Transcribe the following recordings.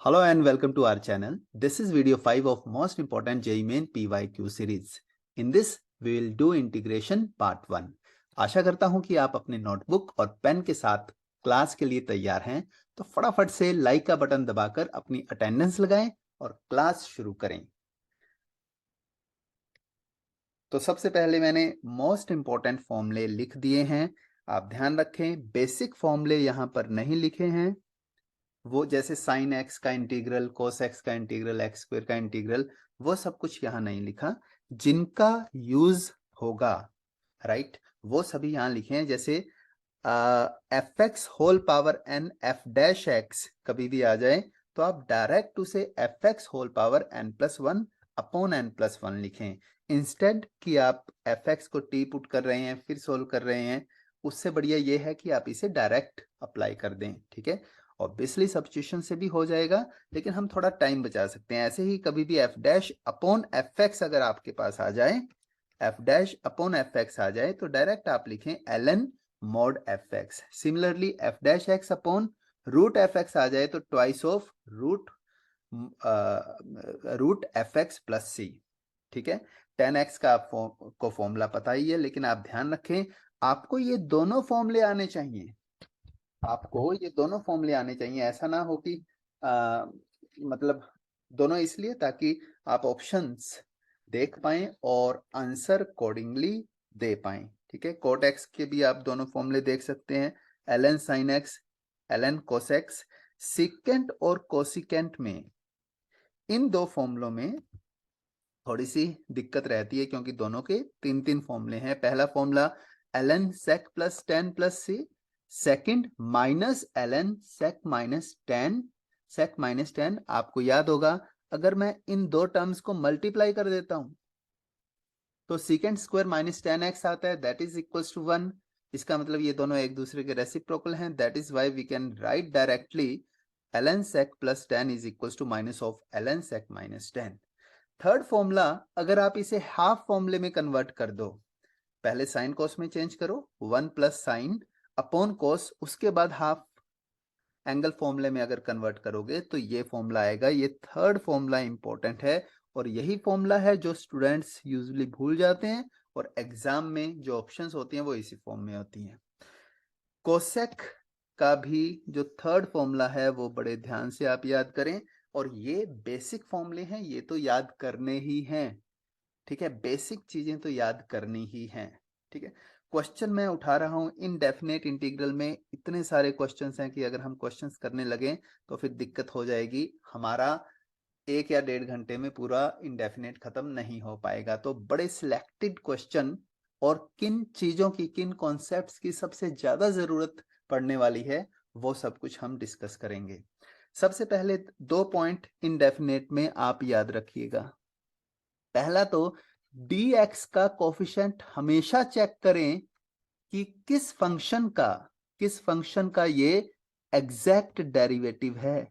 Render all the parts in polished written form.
Hello and welcome to our channel. This is video 5 of most important JEE Main PYQ series. In this, we will do integration part 1. आशा करता हूं कि आप अपने notebook और pen के साथ class के लिए तैयार हैं, तो फटाफट से लाइक का बटन दबाकर अपनी अटेंडेंस लगाएं और क्लास शुरू करें। तो सबसे पहले मैंने मोस्ट इंपॉर्टेंट फॉर्मूले लिख दिए हैं। आप ध्यान रखें, बेसिक फॉर्मूले यहां पर नहीं लिखे हैं। वो जैसे साइन एक्स का इंटीग्रल, कोस एक्स का इंटीग्रल, एक्स स्क्वायर का इंटीग्रल, वो सब कुछ यहाँ नहीं लिखा। जिनका यूज होगा, राइट, वो सभी यहाँ लिखे हैं। जैसे F x whole power N F dash X कभी भी आ जाए तो आप डायरेक्ट उसे F x whole power N plus one upon N plus one लिखें, इंस्टेड कि आप एफ एक्स को टी पुट कर रहे हैं फिर सोल्व कर रहे हैं। उससे बढ़िया ये है कि आप इसे डायरेक्ट अप्लाई कर दें। ठीक है, ऑब्वियसली सब्स्टिट्यूशन से भी हो जाएगा, लेकिन हम थोड़ा टाइम बचा सकते हैं। ऐसे ही कभी भी F dash upon F X अगर आपके पास आ जाए, F dash upon F X आ जाए, तो डायरेक्ट आप लिखें L N mod F X. Similarly F dash x upon root F X आ जाए तो twice of root F x plus C. ठीक है, टेन एक्स का को फॉर्मूला पता ही है, लेकिन आप ध्यान रखें आपको ये दोनों फॉर्मूले आने चाहिए। आपको ये दोनों फॉर्मूले आने चाहिए। ऐसा ना हो कि मतलब दोनों इसलिए ताकि आप ऑप्शंस देख पाएं और आंसर अकॉर्डिंगली दे पाएं। ठीक है, कोट एक्स के भी आप दोनों फॉर्मूले देख सकते हैं, L N sine X, L N cos X. Secant और कोसिकेंट में, इन दो फॉर्मूलों में थोड़ी सी दिक्कत रहती है, क्योंकि दोनों के तीन तीन फॉर्मूले हैं। पहला formula L N sec plus tan plus C, second minus L N sec minus tan. आपको याद होगा, अगर मैं इन दो टर्म्स को मल्टीप्लाई कर देता हूं तो secant square minus ten x आता है, दैट इज इक्वल्स टू 1। इसका मतलब ये दोनों एक दूसरे के रेसिप्रोकल हैं। That is why we can write directly L N sec plus tan is equals to minus of L N sec minus tan. Third formula, अगर आप इसे हाफ फॉर्मूले में कन्वर्ट कर दो, पहले साइन कोस में चेंज करो, वन प्लस साइन अपॉन कोस, उसके बाद हाफ एंगल फॉर्मूले में अगर कन्वर्ट करोगे तो ये फॉर्मूला आएगा। ये थर्ड फॉर्मूला इंपॉर्टेंट है और यही फॉर्मूला है जो स्टूडेंट्स यूजुअली भूल जाते हैं, और एग्जाम में जो ऑप्शंस होती हैं वो इसी फॉर्म में होती हैं। कोसेक का भी जो थर्ड फॉर्मूला है वो बड़े ध्यान से आप याद करें, और ये बेसिक फॉर्मूले हैं, ये तो याद करने ही हैं। ठीक है, बेसिक चीजें तो याद करनी ही हैं। ठीक है, क्वेश्चन मैं उठा रहा हूं इनडेफिनेट इंटीग्रल में। इतने सारे क्वेश्चंस हैं कि अगर हम क्वेश्चंस करने लगे तो फिर दिक्कत हो जाएगी, हमारा 1 या 1.5 घंटे में पूरा इनडेफिनेट खत्म नहीं हो पाएगा। तो बड़े सिलेक्टेड क्वेश्चन और किन चीजों की, किन कॉन्सेप्ट्स की सबसे ज्यादा जरूरत पड़ने वाली है, वो सब कुछ हम डिस्कस करेंगे। सबसे पहले 2 पॉइंट इनडेफिनेट में आप याद रखिएगा। पहला तो dx का कोफिशिएंट हमेशा चेक करें कि किस फंक्शन का ये एग्जैक्ट डेरिवेटिव है।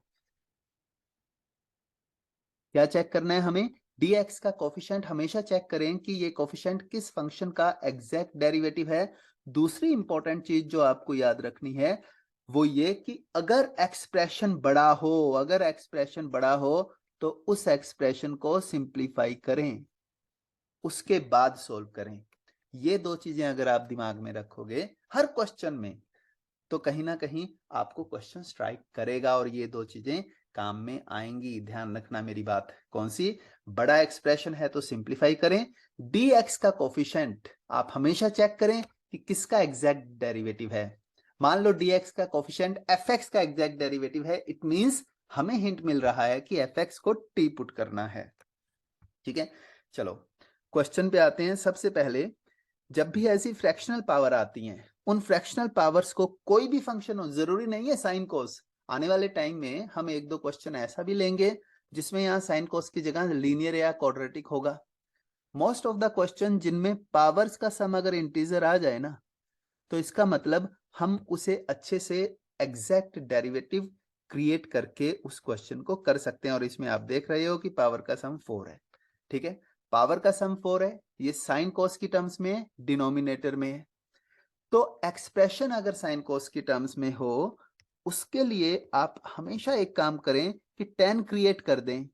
क्या चेक करना है हमें? dx का कोफिशिएंट हमेशा चेक करें कि ये कोफिशिएंट किस फंक्शन का एग्जैक्ट डेरिवेटिव है। दूसरी इंपॉर्टेंट चीज जो आपको याद रखनी है वो ये कि अगर एक्सप्रेशन बड़ा हो तो उस एक्सप्रेशन को सिंप्लीफाई करें, उसके बाद सोल्व करें। ये दो चीजें अगर आप दिमाग में रखोगे हर क्वेश्चन में, तो कहीं ना कहीं आपको क्वेश्चन स्ट्राइक करेगा और ये दो चीजें काम में आएंगी। ध्यान रखना मेरी बात। कौन सी? बड़ा एक्सप्रेशन है तो सिंप्लीफाई करें। dx का कोफिशिएंट आप हमेशा चेक करें कि किसका एग्जैक्ट डेरिवेटिव है। मान लो dx का कोफिशिएंट fx का एग्जैक्ट डेरिवेटिव है, इट मींस हमें हिंट मिल रहा है कि fx को t पुट करना है। ठीक है, चलो क्वेश्चन पे आते हैं। सबसे पहले, जब भी ऐसी फ्रैक्शनल पावर आती हैं, उन फ्रैक्शनल पावर्स को कोई भी फंक्शन हो, जरूरी नहीं है साइन कोस। आने वाले टाइम में हम एक दो क्वेश्चन ऐसा भी लेंगे जिसमें यहाँ साइन कोस की जगह लीनियर या क्वाड्रेटिक होगा। मोस्ट ऑफ द क्वेश्चन जिनमें पावर्स का सम अगर इंटीजर आ जाए ना, तो इसका मतलब हम उसे अच्छे से एग्जैक्ट डेरिवेटिव क्रिएट करके उस क्वेश्चन को कर सकते हैं। और इसमें आप देख रहे हो कि पावर का सम 4 है। ठीक है, पावर का सम 4 है, ये साइन कोस की टर्म्स में डिनोमिनेटर में है। तो एक्सप्रेशन अगर साइन कोस की टर्म्स में हो, उसके लिए आप हमेशा एक काम करें कि 10 क्रिएट कर दें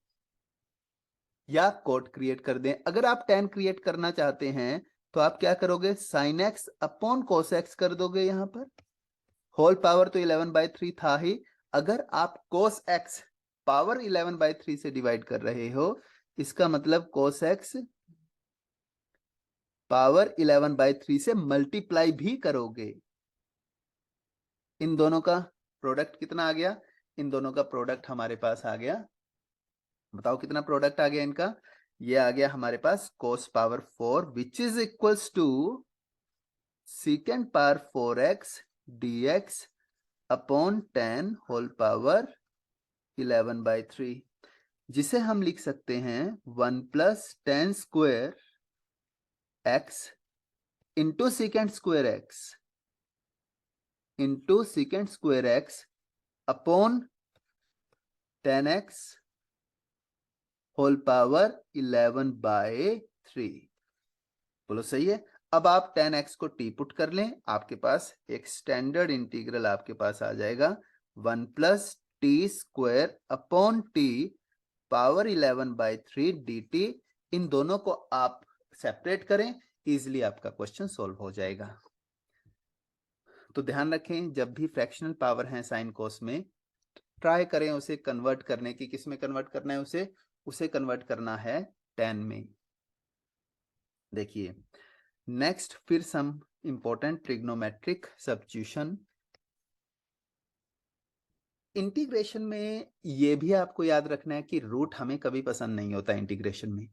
या कोट क्रिएट कर दें। अगर आप 10 क्रिएट करना चाहते हैं तो आप क्या करोगे, sign x upon cos x कर दोगे। यहां पर होल पावर तो 11/3 था ही, अगर आप कोस एक्स पावर 11/3 से डिवाइड कर रहे हो, इसका मतलब कोस एक्स पावर 11/3 से मल्टीप्लाई भी करोगे। इन दोनों का प्रोडक्ट कितना आ गया, इन दोनों का प्रोडक्ट हमारे पास आ गया, बताओ कितना प्रोडक्ट आ गया इनका, ये आ गया हमारे पास cos power 4 which is equals to secant power 4x dx upon 10 whole power 11/3, जिसे हम लिख सकते हैं 1 plus 10 square x into secant square x into secant square x upon 10x whole power 11/3। बोलो सही है। अब आप 10x को टी पुट कर लें, आपके पास एक स्टैंडर्ड इंटीग्रल आपके पास आ जाएगा 1 plus T square upon T power 11/3 dt। इन दोनों को आप सेपरेट करें, इजिली आपका क्वेश्चन सोल्व हो जाएगा। तो ध्यान रखें, जब भी फ्रैक्शनल पावर है साइन कोस में, ट्राई करें उसे कन्वर्ट करने की। किस में कन्वर्ट करना है उसे कन्वर्ट करना है 10 में। देखिए नेक्स्ट, फिर some important trigonometric substitution. Integration में ये भी आपको याद रखना है कि रूट हमें कभी पसंद नहीं होता इंटीग्रेशन में।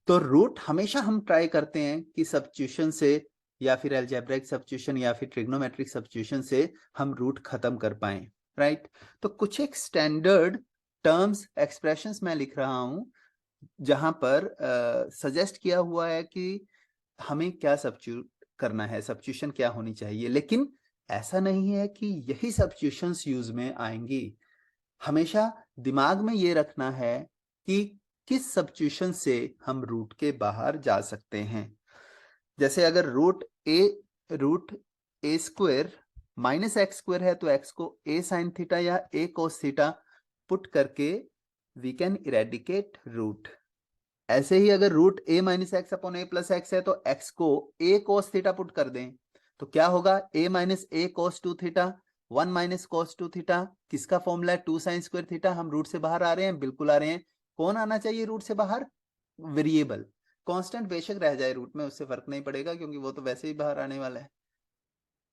तो रूट हमेशा हम ट्राई करते हैं कि सब्स्टिट्यूशन से या फिर अलजेब्रिक सब्स्टिट्यूशन या फिर ट्रिग्नोमेट्रिक सब्स्टिट्यूशन से हम रूट खत्म कर पाए, राइट। तो कुछ एक स्टैंडर्ड टर्म्स एक्सप्रेशंस मैं लिख रहा हूं जहां पर सजेस्ट किया हुआ है कि हमें क्या सब्स्टिट्यूट करना है, सब्स्टिट्यूशन क्या होनी चाहिए। लेकिन ऐसा नहीं है कि यही सब्स्टिट्यूशंस यूज में आएंगी। हमेशा दिमाग में ये रखना है कि किस सब्स्टिट्यूशन से हम रूट के बाहर जा सकते हैं। जैसे अगर root A square minus x square है तो एक्स को ए साइन थीटा या ए कोस थीटा पुट करके वी कैन इरेडिकेट रूट। ऐसे ही अगर रूट ए माइनस एक्स अपॉन ए प्लस एक्स है तो एक्स को ए कोस थीटा पुट कर दें तो क्या होगा, ए माइनस ए कोस 2 थीटा 1 माइनस कोस 2 थीटा। किसका फॉर्मूला है, 2 साइन स्क्वायर थीटा। हम रूट से बाहर आ रहे हैं, बिल्कुल आ रहे हैं। कौन आना चाहिए रूट से बाहर, वेरिएबल। कांस्टेंट बेशक रह जाए रूट में, उससे फर्क नहीं पड़ेगा क्योंकि वो तो वैसे ही बाहर आने वाला है।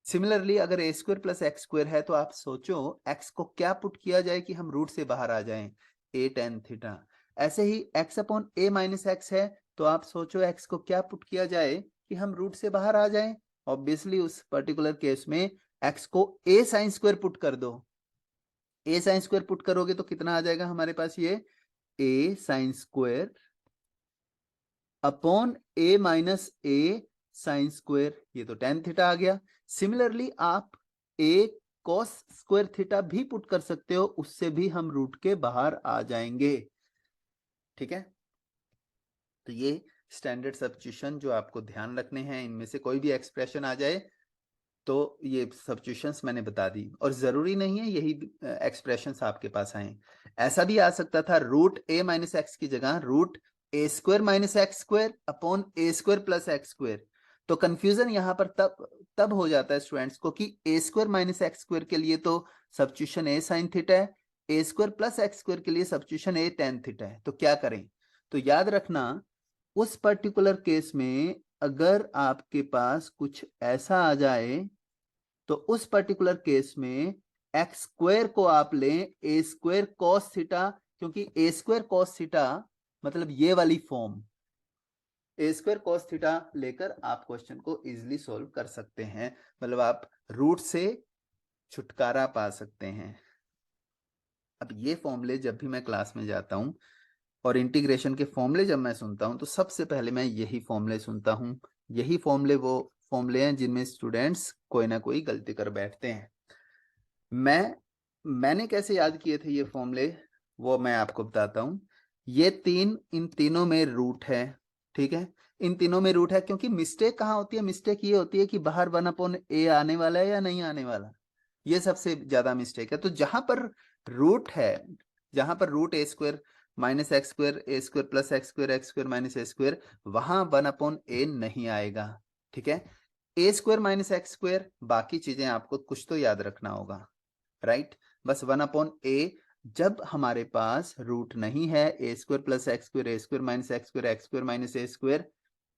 सिमिलरली अगर ए स्क्वायर प्लस एक्स स्क्वायर है तो आप सोचो एक्स को क्या पुट किया जाए कि हम रूट से बाहर आ जाएं, ए टेन थीटा। ऐसे ही x अपॉन ए माइनस एक्स है तो आप सोचो x को क्या पुट किया जाए कि हम रूट से बाहर आ जाएं। ऑब्वियसली उस पर्टिकुलर केस में x को a साइन स्क्वायर पुट कर दो। a साइन स्क्वायर पुट करोगे तो कितना आ जाएगा हमारे पास, ये a sine square upon a minus a sine square, ये तो टेन थीटा आ गया। सिमिलरली आप a cos स्क्वायर थीटा भी पुट कर सकते हो, उससे भी हम रूट के बाहर आ जाएंगे। ठीक है, तो ये स्टैंडर्ड सब्स्टिट्यूशन जो आपको ध्यान रखने हैं, इनमें से कोई भी एक्सप्रेशन आ जाए तो ये सब्स्टिट्यूशंस मैंने बता दी। और जरूरी नहीं है यही एक्सप्रेशंस आपके पास आए, ऐसा भी आ सकता था रूट ए माइनस एक्स की जगह root A square minus x square upon A square plus x square. तो कंफ्यूजन यहाँ पर तब हो जाता है स्टूडेंट्स को कि A square minus x square के लिए तो सब्स्टिट्यूशन ए साइन थीटा है, A square plus x square के लिए सब्स्टिट्यूशन ए टेन थीटा है। तो क्या करें, तो याद रखना उस पर्टिकुलर केस में अगर आपके पास कुछ ऐसा आ जाए तो उस पर्टिकुलर केस में एक्स स्क्वायर को आप लें ए स्क्वायर कॉस थीटा, क्योंकि ए स्क्वायर कॉस थीटा मतलब ये वाली फॉर्म, ए स्क्वायर कॉस थीटा लेकर आप क्वेश्चन को इजीली सॉल्व कर सकते हैं। मतलब आप रूट से छुटकारा पा सकते हैं। अब ये फॉर्मूले जब भी मैं क्लास में जाता हूं और इंटीग्रेशन के फॉर्मूले जब मैं सुनता हूं तो सबसे पहले मैं यही फॉर्मूले सुनता हूं। यही फॉर्मूले वो फॉर्मूले हैं जिनमें स्टूडेंट्स कोई ना कोई गलती कर बैठते हैं। मैंने कैसे याद किए थे ये फॉर्मूले, वो मैं आपको बताता हूं। ये इन तीनों में रूट है, ठीक है, इन तीनों में रूट है। क्योंकि मिस्टेक कहाँ होती है, मिस्टेक ये होती है कि बाहर 1 अपॉन ए आने वाला है या नहीं आने वाला, ये सबसे ज्यादा मिस्टेक है। तो जहां पर रूट है, जहां पर root A square minus x square, A square plus x square minus A square, वहां 1/a नहीं आएगा। ठीक है, A square minus x square, बाकी चीजें आपको कुछ तो याद रखना होगा, राइट। बस 1/a जब हमारे पास रूट नहीं है, A square plus x square minus x square minus A square,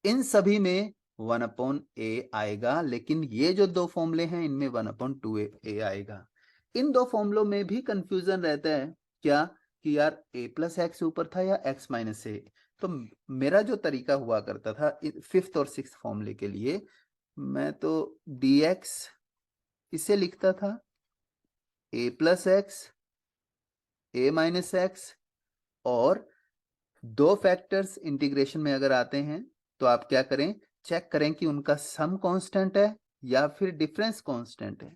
इन सभी में 1/a आएगा। लेकिन ये जो दो फॉर्मूले हैं इनमें 1/2a आएगा। इन दो फॉर्मूलों में भी कंफ्यूजन रहता है क्या, कि यार a प्लस एक्स ऊपर था या x माइनस ए। तो मेरा जो तरीका हुआ करता था फिफ्थ और सिक्स फॉर्मूले के लिए, मैं तो dx इसे लिखता था a plus x, a minus x, और दो फैक्टर्स इंटीग्रेशन में अगर आते हैं तो आप क्या करें, चेक करें कि उनका सम कांस्टेंट है या फिर डिफरेंस कांस्टेंट है,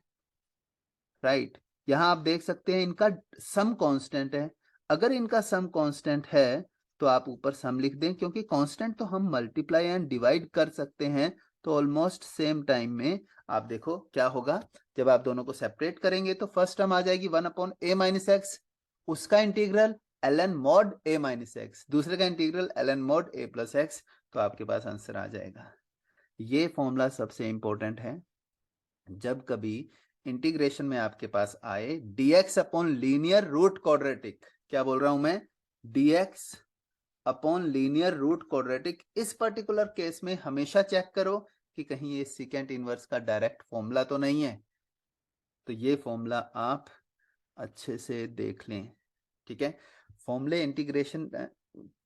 राइट। यहां आप देख सकते हैं इनका सम कांस्टेंट है। अगर इनका सम कांस्टेंट है तो आप ऊपर सम लिख दें, क्योंकि कांस्टेंट तो हम मल्टीप्लाई एंड डिवाइड कर सकते हैं। तो ऑलमोस्ट सेम टाइम में आप देखो क्या होगा, जब आप दोनों को सेपरेट करेंगे तो फर्स्ट टर्म आ जाएगी 1/a माइनस एक्स, उसका integral ln mod a minus x, दूसरे का integral ln mod a plus x. तो आपके पास आंसर आ जाएगा। ये फॉर्मूला सबसे इंपॉर्टेंट है। जब कभी इंटीग्रेशन में आपके पास आए dx upon linear root quadratic, क्या बोल रहा हूं मैं, dx upon linear root quadratic, इस पर्टिकुलर केस में हमेशा चेक करो कि कहीं ये सेकेंड इनवर्स का डायरेक्ट फॉर्मूला तो नहीं है। तो ये फॉर्मूला आप अच्छे से देख लें, ठीक है। फॉर्मूले इंटीग्रेशन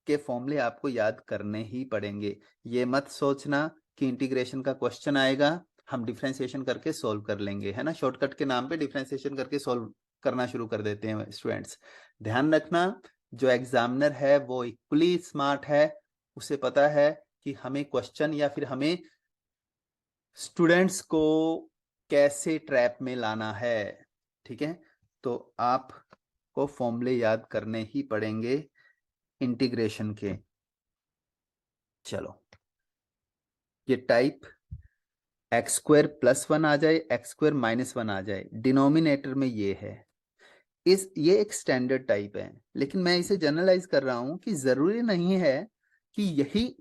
के फॉर्मूले आपको याद करने ही पड़ेंगे। ये मत सोचना कि इंटीग्रेशन का क्वेश्चन आएगा हम डिफरेंशिएशन करके सॉल्व कर लेंगे, है ना, शॉर्टकट के नाम पे डिफरेंशिएशन करके सॉल्व करना शुरू कर देते हैं स्टूडेंट्स। ध्यान रखना, जो एग्जामिनर है वो इक्वली स्मार्ट है, उसे पता है कि हमें क्वेश्चन या फिर हमें स्टूडेंट्स को कैसे ट्रैप में लाना है, ठीक है। तो आपको फॉर्मूले याद करने ही पड़ेंगे इंटीग्रेशन के। चलो, ये type X square plus one आ जाए, एक्स स्क्वायर माइनस वन आ जाए, डिनोमिनेटर में ये है, ये एक स्टैंडर्ड टाइप है। लेकिन मैं इसे जनरलाइज कर रहा हूं कि जरूरी नहीं है कि यही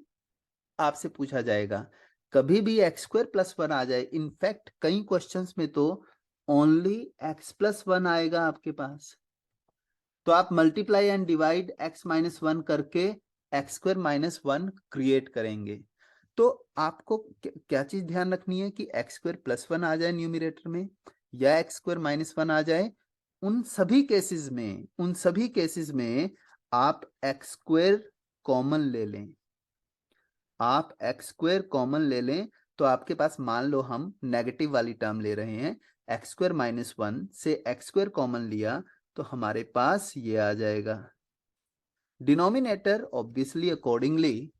आपसे पूछा जाएगा। कभी भी एक्स स्क्वायर प्लस वन आ जाए, इनफैक्ट कई क्वेश्चंस में तो ओनली एक्स प्लस वन आएगा आपके पास। तो आप multiply and divide X minus one करके X square minus one create करेंगे। तो आपको क्या चीज ध्यान रखनी है कि एक्स स्क्वायर प्लस वन आ जाए न्यूमिनेटर में या एक्स स्क्वायर माइनस वन आ जाए, उन सभी केसेस में आप एक्स स्क्वायर कॉमन ले लें। आप एक्स स्क्वायर कॉमन ले लें तो आपके पास, मान लो हम नेगेटिव वाली टर्म ले रहे हैं, एक्स स्क्वायर माइनस वन से एक्स स्क्वायर कॉमन लिया तो हमारे पास ये आ जाएगा। डिनोमिनेटर ऑब्वियसली अकॉर्डिंगली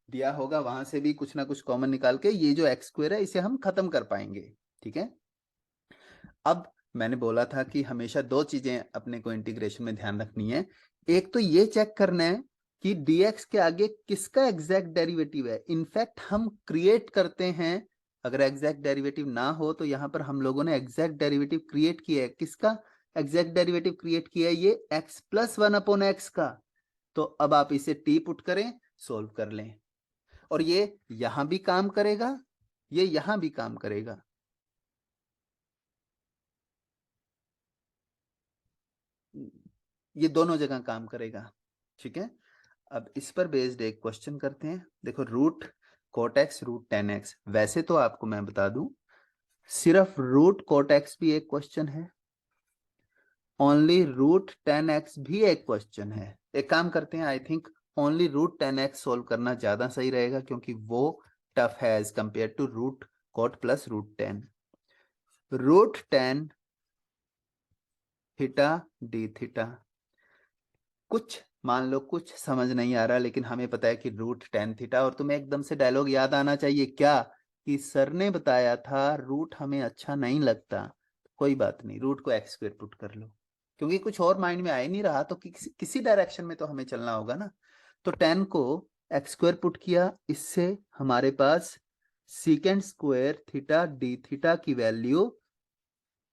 दिया होगा, वहां से भी कुछ ना कुछ कॉमन निकाल के ये जो एक्स स्क्वायर है इसे हम खत्म कर पाएंगे, ठीक है। अब मैंने बोला था कि हमेशा दो चीजें अपने को इंटीग्रेशन में ध्यान रखनी है। एक तो ये चेक करना है कि dx के आगे किसका एग्जैक्ट डेरिवेटिव है। इनफैक्ट हम क्रिएट करते हैं, अगर एग्जैक्ट डेरिवेटिव ना हो तो यहां पर हम लोगों ने एग्जैक्ट डेरिवेटिव क्रिएट किया है। किसका एग्जैक्ट डेरिवेटिव क्रिएट किया है, ये x plus one upon x का। तो अब आप इसे टी पुट करें, सोल्व कर लें, और ये यहां भी काम करेगा, ये यहां भी काम करेगा। ये दोनों जगह काम करेगा, ठीक है। अब इस पर बेस्ड एक क्वेश्चन करते हैं। देखो, root cot X root tan X, वैसे तो आपको मैं बता दूं सिर्फ रूट कोट एक्स भी एक क्वेश्चन है, ओनली रूट टेन एक्स भी एक क्वेश्चन है। एक काम करते हैं, I think only root tan X solve करना ज्यादा सही रहेगा, क्योंकि वो टफ है as compare to root cot plus root tan. Root tan theta D theta, कुछ मान लो कुछ समझ नहीं आ रहा, लेकिन हमें पता है कि रूट टेन थीटा, और तुम्हें एकदम से डायलॉग याद आना चाहिए क्या, कि सर ने बताया था रूट हमें अच्छा नहीं लगता। कोई बात नहीं, रूट को एक्स स्क्वायर पुट कर लो, क्योंकि कुछ और माइंड में आ ही नहीं रहा, तो किसी डायरेक्शन में तो हमें चलना होगा ना। तो टेन को एक्स स्क्वायर पुट किया, इससे हमारे पास secant square theta D theta की वैल्यू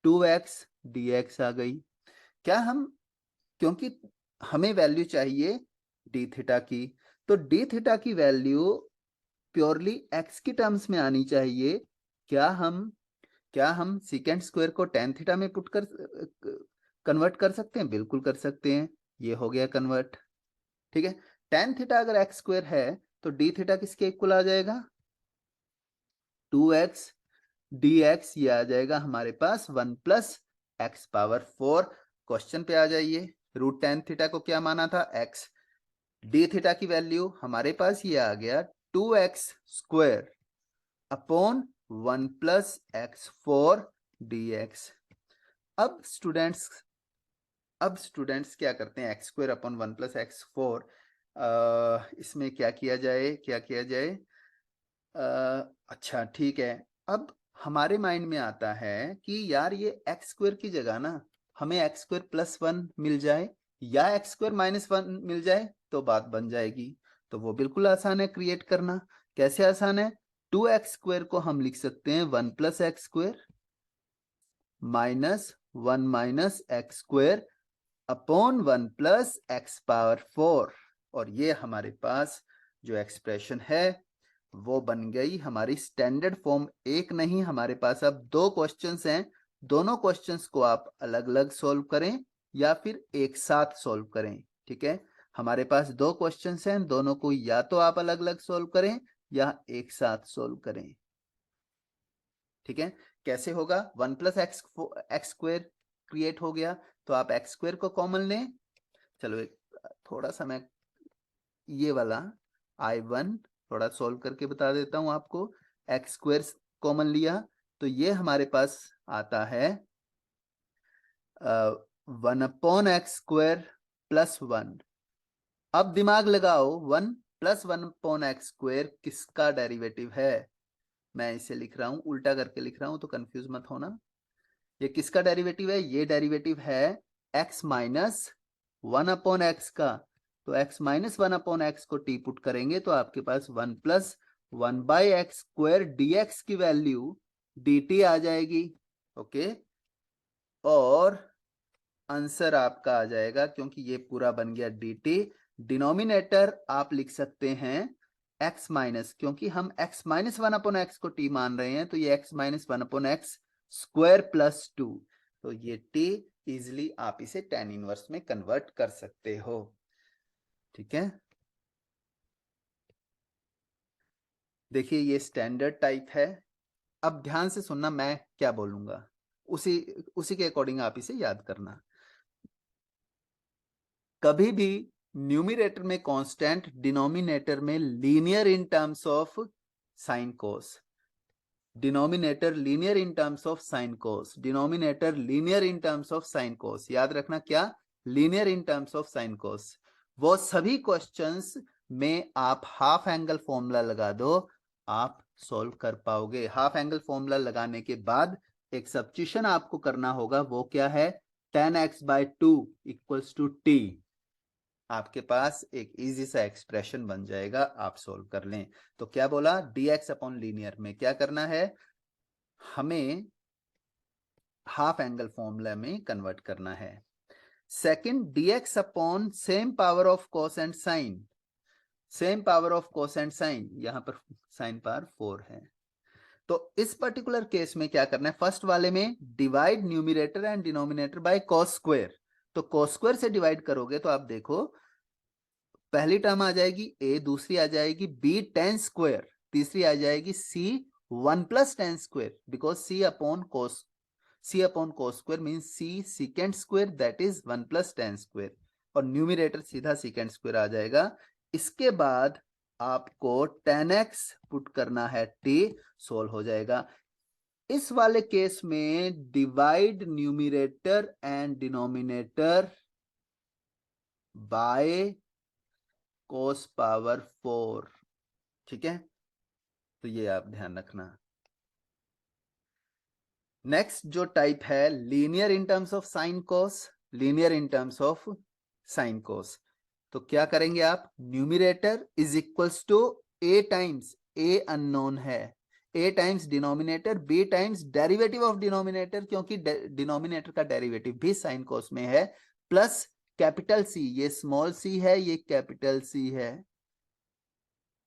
2x dx आ गई। क्या हम, क्योंकि हमें वैल्यू चाहिए डी थीटा की, तो डी थीटा की वैल्यू प्योरली x की टर्म्स में आनी चाहिए। क्या हम सीकेंड स्क्वायर को टेन थीटा में पुट कर कन्वर्ट कर सकते हैं? बिल्कुल कर सकते हैं। ये हो गया कन्वर्ट। ठीक है, टेन थीटा अगर एक्स स्क्वायर है तो डी थीटा किसके इक्वल आ जाएगा? 2x dx। ये आ जाएगा हमारे पास 1 प्लस एक्स पावर 4। क्वेश्चन पे आ जाइए। रूट टेन थीटा को क्या माना था? x। डी थीटा की वैल्यू हमारे पास ये आ गया 2x square upon 1 plus x 4 dx। अब स्टूडेंट्स क्या करते हैं? X square upon 1 plus x 4, इसमें क्या किया जाए? अच्छा ठीक है। अब हमारे माइंड में आता है कि यार ये एक्स स्क्वायर की जगह ना हमें एक्स स्क्वायर प्लस 1 मिल जाए या एक्स स्क्वायर माइनस 1 मिल जाए तो बात बन जाएगी। तो वो बिल्कुल आसान है क्रिएट करना। कैसे आसान है? 2x स्क्वायर को हम लिख सकते हैं 1 plus x square minus 1 minus x square upon 1 plus x power 4। और ये हमारे पास जो एक्सप्रेशन है वो बन गई हमारी स्टैंडर्ड फॉर्म। एक नहीं, हमारे पास अब दो क्वेश्चंस हैं। दोनों क्वेश्चंस को आप अलग अलग सॉल्व करें या फिर एक साथ सॉल्व करें। ठीक है, हमारे पास दो क्वेश्चंस हैं, दोनों को या तो आप अलग अलग सॉल्व करें या एक साथ सॉल्व करें। ठीक है, कैसे होगा? 1 प्लस एक्स स्क्वायर क्रिएट हो गया तो आप एक्स स्क्वायर को कॉमन लें। चलो एक थोड़ा सा मैं ये वाला I1 थोड़ा सॉल्व करके बता देता हूं आपको। एक्स स्क्वायर कॉमन लिया तो ये हमारे पास आता है 1 अपॉन एक्स स्क्वायर प्लस 1। अब दिमाग लगाओ, 1 प्लस 1 अपॉन एक्स स्क्वायर किसका डेरिवेटिव है? मैं इसे लिख रहा हूं, उल्टा करके लिख रहा हूं तो कंफ्यूज मत होना। ये किसका डेरिवेटिव है? ये डेरिवेटिव है x माइनस 1 अपॉन एक्स का। तो x माइनस 1 अपॉन एक्स को टी पुट करेंगे तो आपके पास 1 plus 1 by x square dx की वैल्यू dt आ जाएगी। ओके, और आंसर आपका आ जाएगा, क्योंकि ये पूरा बन गया dt। डिनोमिनेटर आप लिख सकते हैं x माइनस, क्योंकि हम x माइनस 1 अपॉन एक्स को t मान रहे हैं तो ये x minus 1 upon x square plus 2। तो ये t इजिली आप इसे tan इनवर्स में कन्वर्ट कर सकते हो। ठीक है, देखिए ये स्टैंडर्ड टाइप है। अब ध्यान से सुनना मैं क्या बोलूंगा, उसी उसी के अकॉर्डिंग आप इसे याद करना। कभी भी न्यूमिरेटर में कांस्टेंट, डिनोमिनेटर में linear in terms of sine cos. Denominator linear in terms of sine cos, denominator linear in terms of sine कोस। याद रखना, क्या? Linear in terms of sine कोस। वो सभी क्वेश्चंस में आप हाफ एंगल फॉर्मूला लगा दो, आप सॉल्व कर पाओगे। हाफ एंगल फॉर्मूला लगाने के बाद एक सब्स्टिट्यूशन आपको करना होगा, वो क्या है? tan x by 2 equals to t। आपके पास एक इजी सा एक्सप्रेशन बन जाएगा, आप सोल्व कर लें। तो क्या बोला? dx अपॉन लीनियर में क्या करना है? हमें हाफ एंगल फॉर्मूला में कन्वर्ट करना है। Second, dx upon same power of cos and sine. Same power of cos and sine, यहां पर साइन पावर 4 है। तो इस पर्टिकुलर केस में क्या करना है? फर्स्ट वाले में divide numerator and denominator by cos square. तो कॉस स्क्वायर से डिवाइड करोगे तो आप देखो पहली टर्म आ जाएगी a, दूसरी आ जाएगी b टेन स्क्वायर, तीसरी आ जाएगी c 1 plus ten square, because c upon cos square means c second square, that is 1 plus ten square. और न्यूमिरेटर सीधा सेकेंड स्क्वायर आ जाएगा। इसके बाद आपको tan x पुट करना है, t सोल्व हो जाएगा। इस वाले केस में divide numerator and denominator by cos power 4। ठीक है, तो ये आप ध्यान रखना। नेक्स्ट जो टाइप है linear in terms of sine cos, linear in terms of sine cos. तो क्या करेंगे आप? Numerator is equals to a times a unknown है, a times denominator b times derivative of denominator, क्योंकि डिनोमिनेटर का derivative भी sine cos में है, प्लस कैपिटल सी, ये स्मॉल सी है, ये कैपिटल सी है।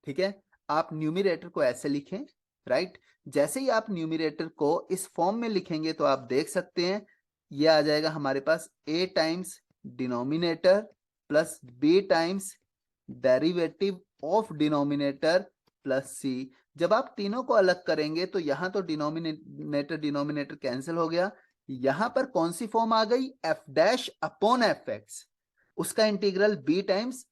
ठीक है, आप न्यूमिरेटर को ऐसे लिखें, राइट। जैसे ही आप न्यूमिरेटर को इस फॉर्म में लिखेंगे तो आप देख सकते हैं ये आ जाएगा हमारे पास a times denominator plus b times derivative of denominator plus c। जब आप तीनों को अलग करेंगे तो यहां तो डिनोमिनेटर डिनोमिनेटर कैंसिल हो गया, यहां पर कौन सी फॉर्म आ गई, f dash upon F x, उसका integral b times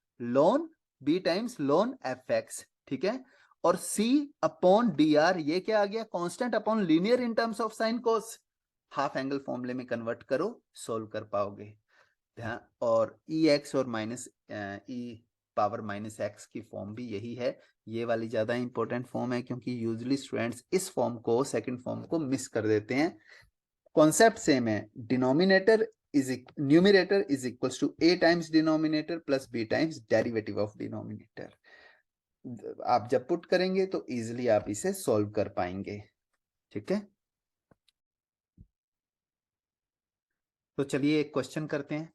ln f x. ठीक है, और c अपॉन डी आर, ये क्या आ गया, constant upon linear in terms of sine cos. Half angle फॉर्मूले में कन्वर्ट करो, सोल्व कर पाओगे। ध्यान, और ई एक्स और minus e power minus X की फॉर्म भी यही है। ये वाली ज्यादा इंपॉर्टेंट फॉर्म है क्योंकि यूजुअली स्टूडेंट्स इस फॉर्म को, सेकंड फॉर्म को मिस कर देते हैं। कॉन्सेप्ट सेम है, denominator numerator is equals to a times denominator plus b times derivative of denominator. आप जब पुट करेंगे तो इजीली आप इसे सॉल्व कर पाएंगे। ठीक है, तो चलिए एक क्वेश्चन करते हैं।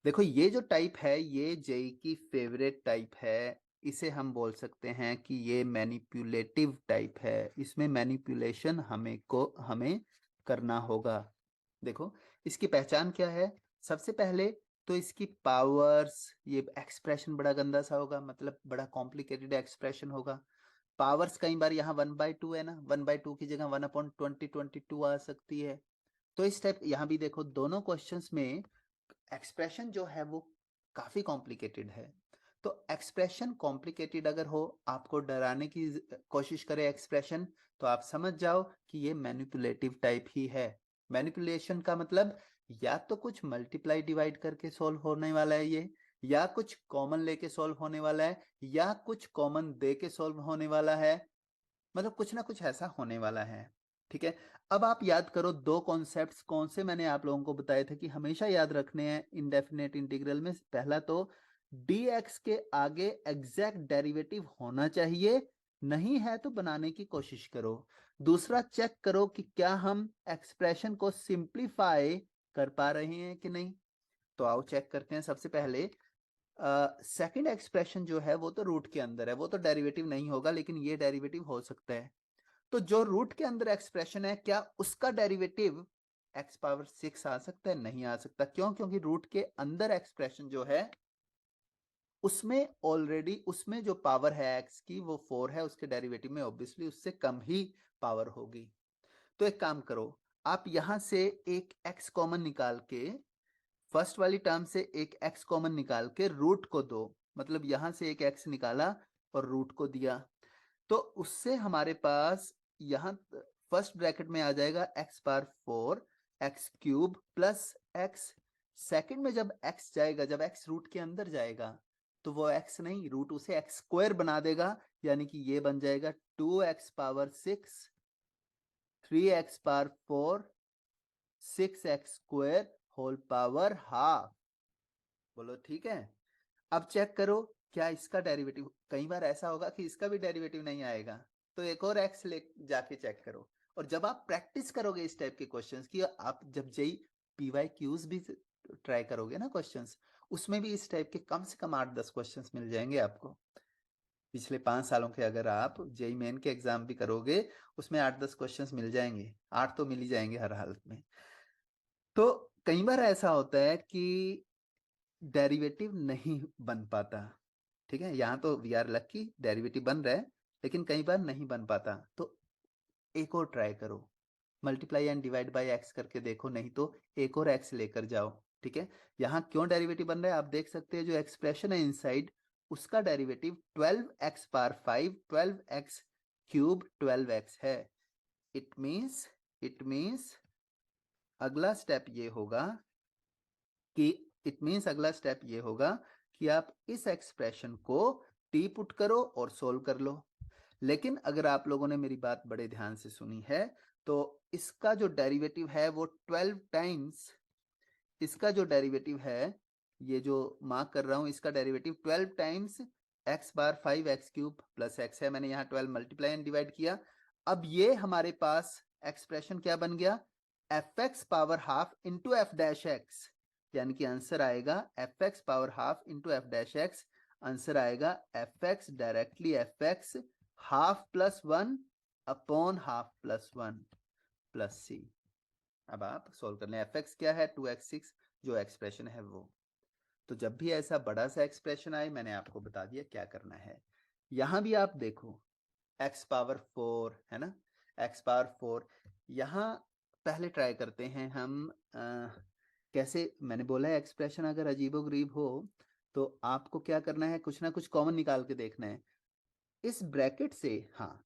देखो ये जो टाइप है ये जेई की फेवरेट टाइप है, इसे हम बोल सकते हैं कि ये मैनिपुलेटिव टाइप है, इसमें मैनिपुलेशन हमें करना होगा। देखो इसकी पहचान क्या है, सबसे पहले तो इसकी पावर्स, ये एक्सप्रेशन बड़ा गंदा सा होगा, मतलब बड़ा कॉम्प्लिकेटेड एक्सप्रेशन होगा। पावर्स कई बार यहाँ 1/2 है ना, 1/2 की जगह 1/20 आ सकती है। तो इस टाइप यहाँ भी देखो दोनों क्वेश्चंस में एक्सप्रेशन जो है वो काफी कॉम्प्लिकेटेड है। तो एक्सप्रेशन कॉम्प्लिकेटेड अगर हो, आपको डराने की कोशिश करे एक्सप्रेशन, तो आप समझ जाओ कि ये मैनिपुलेटिव टाइप ही है। मैनिपुलेशन का मतलब या तो कुछ मल्टीप्लाई डिवाइड करके सॉल्व होने वाला है ये, या कुछ कॉमन लेके सॉल्व होने वाला है, या कुछ कॉमन दे के सॉल्व होने वाला है, मतलब कुछ ना कुछ ऐसा होने वाला है। ठीक है, अब आप याद करो दो कॉन्सेप्ट्स कौन से मैंने आप लोगों को बताए थे कि हमेशा याद रखने हैं इनडेफिनेट इंटीग्रल में। पहला तो dx के आगे एग्जैक्ट डेरिवेटिव होना चाहिए, नहीं है तो बनाने की कोशिश करो। दूसरा, चेक करो कि क्या हम एक्सप्रेशन को सिंप्लीफाई कर पा रहे हैं कि नहीं। तो आओ चेक करते हैं। सबसे पहले सेकंड एक्सप्रेशन जो है वो तो रूट के अंदर है, वो तो डेरिवेटिव नहीं होगा, लेकिन ये डेरिवेटिव हो सकता है। तो जो रूट के अंदर एक्सप्रेशन है, क्या उसका डेरिवेटिव x पावर 6 आ सकता है? नहीं आ सकता। क्यों? क्योंकि रूट के अंदर एक्सप्रेशन जो है उसमें ऑलरेडी, उसमें जो पावर है x की वो 4 है, उसके डेरिवेटिव में ऑब्वियसली उससे कम ही पावर होगी। तो एक काम करो, आप यहां से एक x कॉमन निकाल के, फर्स्ट वाली टर्म से एक x कॉमन निकाल के रूट को दो, मतलब यहां से एक x निकाला और रूट को दिया, तो उससे हमारे पास यहां फर्स्ट ब्रैकेट में आ जाएगा x power 4 x cube plus x। Second में जब x जाएगा, जब x रूट के अंदर जाएगा तो वो x नहीं, रूट उसे x स्क्वायर बना देगा, यानी कि ये बन जाएगा 2x power 6 3x power 4 6x square whole power half. बोलो ठीक है। अब चेक करो क्या इसका डेरिवेटिव, कई बार ऐसा होगा कि इसका भी डेरिवेटिव नहीं आएगा, तो एक और एक्स ले जाके चेक करो। और जब आप प्रैक्टिस करोगे इस टाइप के क्वेश्चंस की, आप जब जेई पीवाई क्यूज भी ट्राई करोगे ना क्वेश्चंस, उसमें भी इस टाइप के कम से कम 8-10 क्वेश्चंस मिल जाएंगे आपको। पिछले 5 सालों के अगर आप जेई मेन के एग्जाम भी करोगे, उसमें 8-10 क्वेश्चंस मिल जाएंगे, 8 तो मिल ही जाएंगे हर हालत में। तो कई बार ऐसा होता है कि डेरिवेटिव नहीं बन पाता। ठीक है, यहाँ तो वी आर लकी डेरिवेटिव बन रहा है, लेकिन कई बार नहीं बन पाता। तो एक और ट्राई करो, multiply and divide bye x करके देखो, नहीं तो एक और एक्स लेकर जाओ। ठीक है, यहाँ क्यों डेरिवेटिव बन रहा है आप देख सकते हैं, जो एक्सप्रेशन है इनसाइड उसका derivative 12x power 5 12x cube 12x है। इट मीन्स अगला स्टेप ये होगा कि अगला स्टेप ये होगा कि आप इस एक्सप्रेशन को टी पुट करो और सोल्व कर लो। लेकिन अगर आप लोगों ने मेरी बात बड़े ध्यान से सुनी है तो इसका जो डेरिवेटिव है वो 12 टाइम्स, इसका जो डेरिवेटिव है, ये जो मार्क कर रहा हूं, इसका डेरिवेटिव 12 टाइम्स x बार 5x क्यूब प्लस x है। मैंने यहाँ 12 मल्टीप्लाई एंड डिवाइड किया। अब ये हमारे पास एक्सप्रेशन क्या बन गया, f x power half into f dash x, यानी कि आंसर आएगा f x power half into f dash x, answer आएगा f x directly f x half plus one upon half plus one plus c. अब आप solve कर लें, F x क्या है 2x6, जो एक्सप्रेशन है वो। तो जब भी ऐसा बड़ा सा एक्सप्रेशन आए, मैंने आपको बता दिया क्या करना है। यहां भी आप देखो x पावर 4 है ना, x पावर 4। यहाँ पहले ट्राई करते हैं हम कैसे, मैंने बोला है एक्सप्रेशन अगर अजीबोगरीब हो तो आपको क्या करना है, कुछ ना कुछ कॉमन निकाल के देखना है इस ब्रैकेट से। हाँ,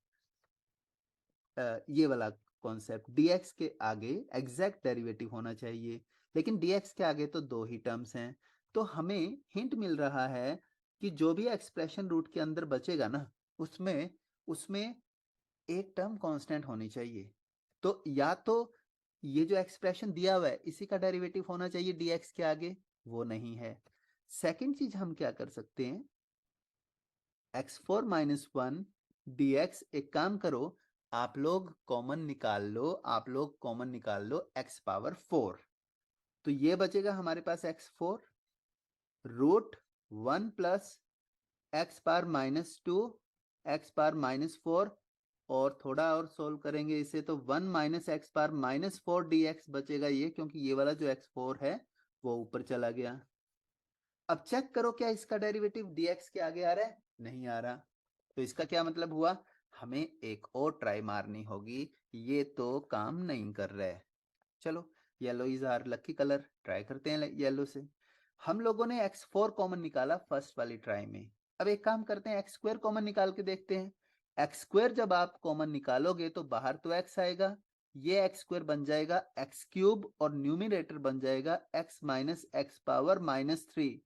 ये वाला कॉन्सेप्ट, dx के आगे एग्जैक्ट डेरिवेटिव होना चाहिए, लेकिन dx के आगे तो दो ही टर्म्स हैं, तो हमें हिंट मिल रहा है कि जो भी एक्सप्रेशन रूट के अंदर बचेगा ना, उसमें उसमें एक टर्म कांस्टेंट होनी चाहिए। तो या तो ये जो एक्सप्रेशन दिया हुआ है इसी का डेरिवेटिव होना चाहिए dx के आगे, वो नहीं है। सेकंड चीज हम क्या कर सकते हैं, x4 माइनस वन dx, एक काम करो आप लोग कॉमन निकाल लो, आप लोग कॉमन निकाल लो x पावर 4, तो ये बचेगा हमारे पास x4 root 1 plus x power minus 2 x power minus 4, और थोड़ा और सोल्व करेंगे इसे तो 1 minus x power minus 4 dx बचेगा ये, क्योंकि ये वाला जो x4 है वो ऊपर चला गया। अब चेक करो क्या इसका डेरिवेटिव dx के आगे आ रहा है, नहीं आ रहा। तो इसका क्या मतलब हुआ, हमें एक और ट्राई मारनी होगी, ये तो काम नहीं कर रहा है। चलो, yellow is our lucky colour, try करते हैं येलो से। हम लोगों ने x4 कॉमन निकाला फर्स्ट वाली ट्राई में, अब एक काम करते हैं एक्स स्क्वायर कॉमन निकाल के देखते हैं। एक्स स्क्वायर जब आप कॉमन निकालोगे तो बाहर तो x आएगा, ये एक्स स्क्वायर बन जाएगा एक्स क्यूब, और न्यूमिनेटर बन जाएगा x minus x power minus 3,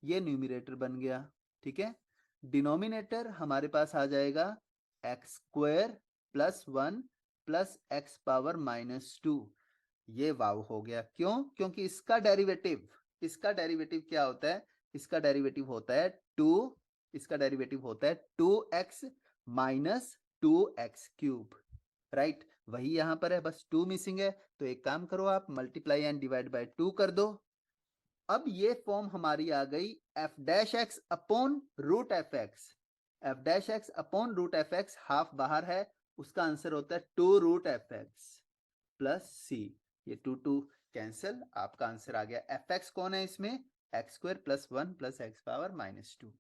ये न्यूमिनेटर बन गया। ठीक है, डिनोमिनेटर हमारे पास आ जाएगा x square plus 1 plus x power minus 2, ये वाव हो गया। क्यों, क्योंकि इसका डेरिवेटिव क्या होता है, इसका डेरिवेटिव होता है 2, इसका डेरिवेटिव होता है 2x minus 2x cube, right. वही यहां पर है, बस 2 मिसिंग है, तो एक काम करो आप मल्टीप्लाई एंड डिवाइड बाय 2 कर दो। अब ये फॉर्म हमारी आ गई f dash x upon root F x, f dash x upon root F x, half बाहर है, उसका आंसर होता है 2 root F x plus c, ये 2 2 कैंसिल, आपका आंसर आ गया। एफ एक्स कौन है इसमें, x square plus 1 plus x power minus 2,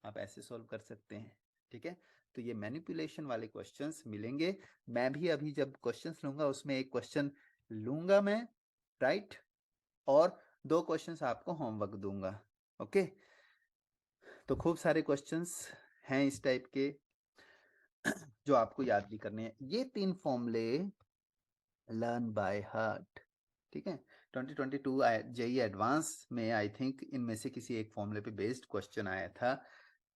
आप ऐसे सोल्व कर सकते हैं। ठीक है, तो ये मैनिपुलेशन वाले क्वेश्चंस मिलेंगे, मैं भी अभी जब क्वेश्चंस लूंगा उसमें एक क्वेश्चन लूंगा मैं, राइट, और 2 क्वेश्चंस आपको होमवर्क दूंगा। ओके, तो खूब सारे क्वेश्चंस हैं इस टाइप के जो आपको याद भी करने हैं। ये 3 फॉर्मूले लर्न बाय हार्ट। ठीक है, 2022 जेई एडवांस में आई थिंक इनमें से किसी एक फॉर्मूले पे बेस्ड क्वेश्चन आया था।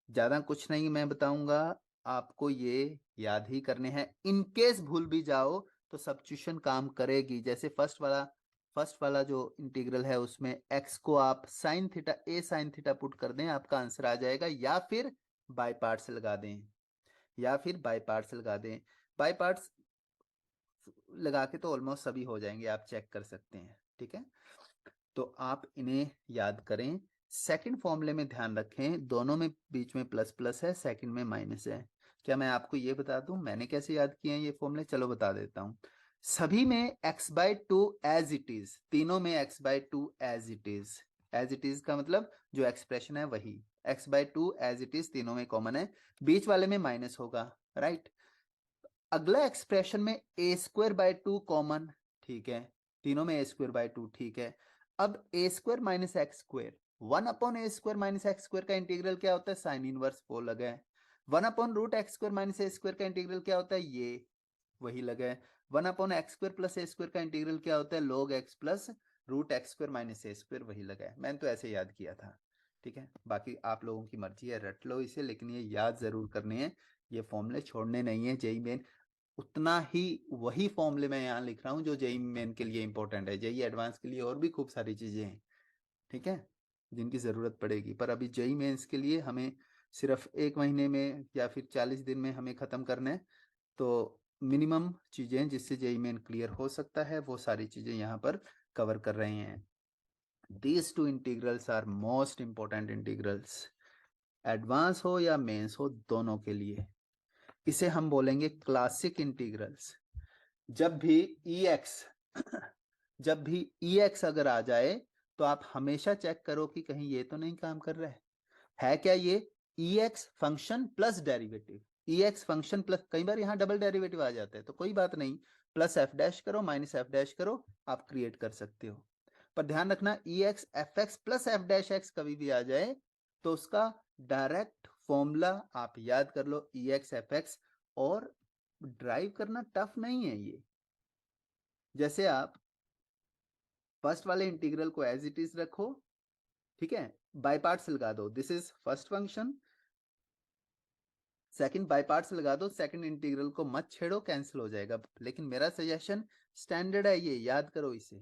ज़्यादा कुछ नहीं मैं बताऊंगा, आपको ये याद ही करने हैं, इनकेस भूल भी जाओ तो सब्स्टिट्यूशन काम करेगी। जैसे फर्स्ट वाला जो इंटीग्रल है उसमें x को आप sine theta a sine theta put कर दें, आपका आंसर आ जाएगा, या फिर बाय पार्ट्स लगा दें, या फिर बाय पार्ट्स लगा दें। बाय पार्ट्स लगा के तो ऑलमोस्ट सभी हो जाएंगे, आप चेक कर सकते हैं। ठीक है, तो आप इन्हें याद करें। सेकंड फॉर्मूले में ध्यान रखें, दोनों में बीच में प्लस प्लस है, सेकंड में माइनस है। क्या मैं आपको ये बता दूं मैंने कैसे याद किए हैं ये फॉर्मूले, चलो बता देता हूं। सभी में x/2 एज इट इज, तीनों में x/2 as it is, as it is का मतलब जो एक्सप्रेशन है वही x/2 एज इट इज, तीनों में कॉमन है, बीच वाले में माइनस होगा, राइट। अगला एक्सप्रेशन में a²/2 कॉमन, ठीक है, तीनों में a²/2, ठीक है। अब a² minus x square, 1 upon a² minus x square का इंटीग्रल क्या होता है, साइन इनवर्स वो लगा है। 1 upon root x square minus ए स्क्वायर का इंटीग्रल क्या होता है, ये वही लगा है। 1 upon x square plus a square का इंटीग्रल क्या होता है, log x plus root x square minus ए स्क्वायर, वही लगा है। मैंने तो ऐसे याद किया था। ठीक है, बाकी आप लोगों की मर्जी है, रट लो इसे, लेकिन ये याद जरूर करने हैं, ये फॉर्मूले छोड़ने नहीं है। जेई मेन उतना ही वही फॉर्मूले मैं यहाँ लिख रहा हूँ जो जेई मेन के लिए इंपॉर्टेंट है, जेई एडवांस के लिए और भी खूब सारी चीजें हैं, ठीक है, जिनकी जरूरत पड़ेगी, पर अभी जेई मेंस के लिए हमें सिर्फ 1 महीने में या फिर 40 दिन में हमें खत्म करना है। तो मिनिमम चीजें जिससे जेईई मेन क्लियर हो सकता है वो सारी चीजें यहाँ पर कवर कर रहे हैं। These two integrals are most important integrals, advance हो या मेंस हो दोनों के लिए। इसे हम बोलेंगे क्लासिक इंटीग्रल्स। जब भी जब भी EX अगर आ जाए तो आप हमेशा चेक करो कि कहीं ये तो नहीं काम कर रहा है क्या ये EX function plus derivative, EX function plus, कई बार यहाँ डबल डेरिवेटिव आ जाता है तो कोई बात नहीं, प्लस एफ डैश करो माइनस एफ डैश करो, आप क्रिएट कर सकते हो। पर ध्यान रखना EX FX plus F dash X कभी भी आ जाए तो उसका डायरेक्ट फॉर्मूला आप याद कर लो EX FX, और ड्राइव करना टफ नहीं है ये। जैसे आप फर्स्ट वाले इंटीग्रल को एज इट इज रखो, ठीक है, बाय पार्ट्स लगा दो, this is first function, second by parts लगा दो, सेकंड इंटीग्रल को मत छेड़ो, कैंसिल हो जाएगा। लेकिन मेरा सजेशन स्टैंडर्ड है, ये याद करो इसे,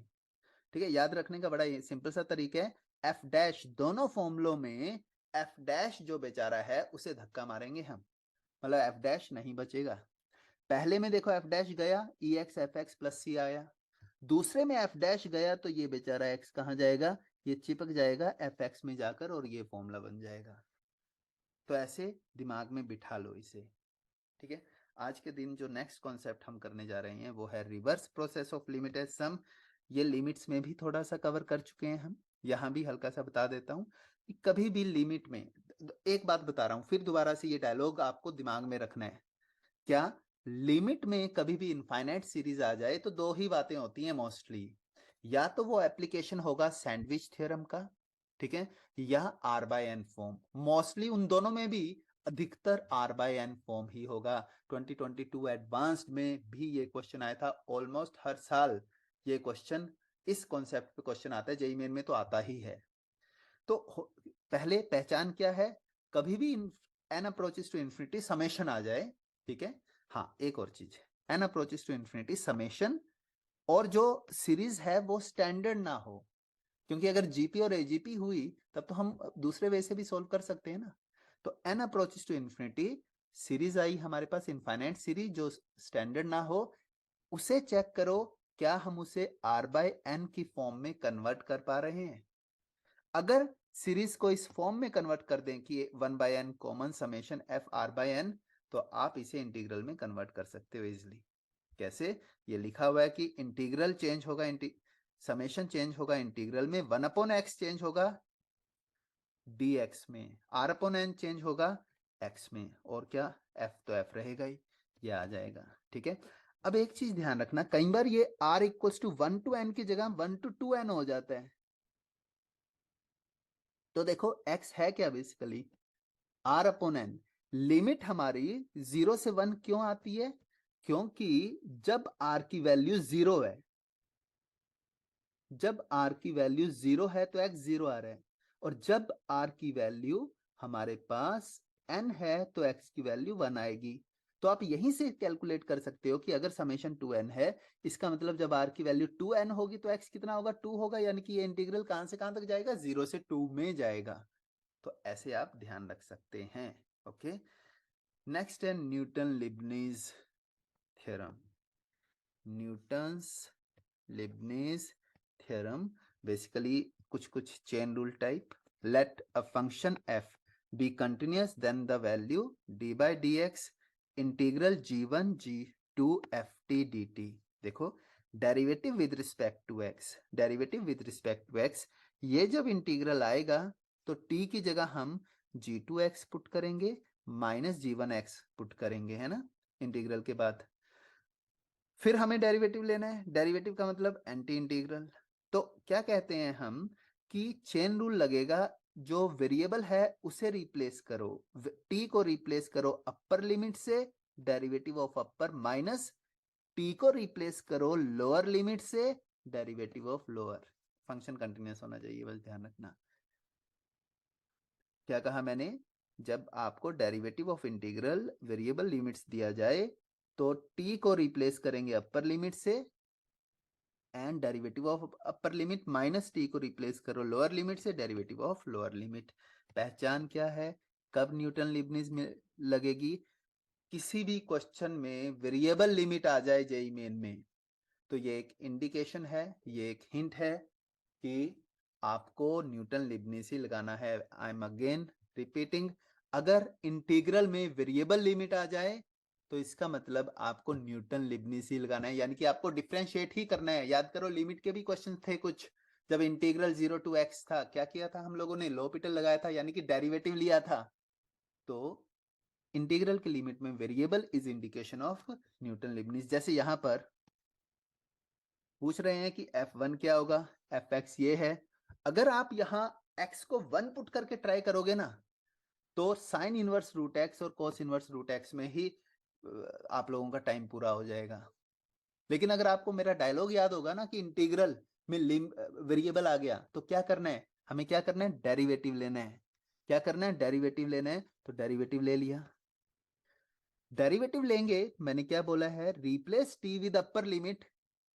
ठीक है। याद रखने का बड़ा सिंपल सा तरीका है, एफ डैश दोनों फॉर्मुलों में एफ डैश जो बेचारा है उसे धक्का मारेंगे हम, मतलब एफ डैश नहीं बचेगा। पहले में देखो एफ डैश गया, EX FX प्लस C आया, दूसरे में एफ डैश गया तो ये बेचारा x कहाँ जाएगा, ये चिपक जाएगा FX में जाकर और ये फॉर्मूला बन जाएगा। तो ऐसे दिमाग में बिठा लो इसे, ठीक है। आज के दिन जो नेक्स्ट कॉन्सेप्ट हम करने जा रहे हैं वो है रिवर्स प्रोसेस ऑफ लिमिटेड सम। ये लिमिट्स में भी थोड़ा सा कवर कर चुके हैं हम, यहाँ भी हल्का सा बता देता हूँ कि कभी भी लिमिट में, एक बात बता रहा हूँ फिर दोबारा से, ये डायलॉग आपको दिमाग में रखना है, क्या लिमिट में कभी भी इनफाइनाइट सीरीज आ जाए तो दो ही बातें होती हैं मोस्टली, या तो वो एप्लीकेशन होगा सैंडविच थ्योरम का, ठीक है, या r by n form. Mostly उन दोनों में भी अधिकतर आर बाय एन फॉर्म ही होगा। 2022 एडवांस्ड में भी ये क्वेश्चन आया था, ऑलमोस्ट हर साल ये क्वेश्चन, इस कॉन्सेप्ट पे क्वेश्चन आता है, जेईई मेन में तो आता ही है। तो पहले पहचान क्या है, कभी भी n approaches to infinity summation आ जाए, ठीक है। हाँ एक और चीज, n approaches to infinity summation, और जो सीरीज है वो स्टैंडर्ड ना हो, क्योंकि अगर जीपी और एजीपी हुई तब तो हम दूसरे वे से भी सोल्व कर सकते हैं ना। तो n approaches to infinity series आई हमारे पास, इनफाइनाइट सीरीज जो स्टैंडर्ड ना हो, उसे चेक करो क्या हम उसे आर बाय एन की फॉर्म में कन्वर्ट कर पा रहे हैं। अगर सीरीज को इस फॉर्म में कन्वर्ट कर दें कि 1/n common summation f r/n, तो आप इसे इंटीग्रल में कन्वर्ट कर सकते हो इजिली। कैसे, ये लिखा हुआ है कि इंटीग्रल चेंज होगा, समेशन चेंज होगा इंटीग्रल में, 1/x चेंज होगा dx में, r/n चेंज होगा x में, और क्या f तो f रहेगा ही, ये आ जाएगा, ठीक है। अब एक चीज ध्यान रखना, कई बार ये r equals to 1 to n की जगह 1 to 2n हो जाता है। तो देखो x है क्या बेसिकली r/n, लिमिट हमारी 0 से 1 क्यों आती है, क्योंकि जब r की वैल्यू 0 है, जब r की वैल्यू 0 है तो x 0 आ रहा है, और जब r की वैल्यू हमारे पास n है तो x की वैल्यू 1 आएगी। तो आप यहीं से कैलकुलेट कर सकते हो कि अगर समेशन 2n है, इसका मतलब जब r की वैल्यू 2n होगी तो x कितना होगा, 2 होगा, यानी कि ये इंटीग्रल कहां से कहां तक जाएगा, 0 से 2 में जाएगा। तो ऐसे आप ध्यान रख सकते हैं, ओके। नेक्स्ट है Newton Leibniz theorem. Newton's Leibniz theorem basically कुछ chain rule type, let a function f be continuous then the value d by dx integral g1 g2 ft dt। देखो derivative with respect to x, derivative with respect to x, ये जब integral आएगा तो t की जगह हम g2x put करेंगे minus g1x put करेंगे, है ना, इंटीग्रल के बाद। फिर हमें डेरिवेटिव लेना है, डेरिवेटिव का मतलब एंटी इंटीग्रल। तो क्या कहते हैं हम कि चेन रूल लगेगा, जो वेरिएबल है उसे रिप्लेस करो, t को रिप्लेस करो अपर लिमिट से, derivative of upper, minus t को रिप्लेस करो लोअर लिमिट से, derivative of lower. Function continuous होना चाहिए, बस ध्यान रखना। क्या कहा मैंने, जब आपको derivative of integral variable limits दिया जाए तो t को रिप्लेस करेंगे अपर लिमिट से, and derivative of upper limit minus t को रिप्लेस करो लोअर लिमिट से, डेरिवेटिव ऑफ लोअर लिमिट। पहचान क्या है, कब न्यूटन लिबनीज में लगेगी, किसी भी क्वेश्चन में वेरिएबल लिमिट आ जाए जेईई मेन में, तो ये एक इंडिकेशन है, ये एक हिंट है कि आपको न्यूटन लिबनीसी लगाना है। आई एम अगेन रिपीटिंग, अगर इंटीग्रल में वेरिएबल लिमिट आ जाए तो इसका मतलब आपको न्यूटन लिबनीसी लगाना है, यानी कि आपको डिफरेंशिएट ही करना है। याद करो लिमिट के भी क्वेश्चन थे कुछ, जब इंटीग्रल 0 to x था क्या किया था हम लोगों ने, लोपिटल लगाया था, यानी कि डेरिवेटिव लिया था। तो इंटीग्रल के लिमिट में variable is indication of Newton Leibniz. जैसे यहां पर पूछ रहे हैं कि f1 क्या होगा, fx ये है। अगर आप यहाँ x को 1 पुट करके ट्राई करोगे ना, तो साइन इनवर्स रूट एक्स और कॉस इनवर्स रूट एक्स में ही आप लोगों का टाइम पूरा हो जाएगा। लेकिन अगर आपको मेरा डायलॉग याद होगा ना कि इंटीग्रल में वेरिएबल आ गया तो क्या करना है, हमें क्या करना है, डेरिवेटिव लेना है। क्या करना है, डेरिवेटिव लेना है। तो डेरिवेटिव ले लिया। डेरिवेटिव लेंगे, मैंने क्या बोला है, replace t with upper limit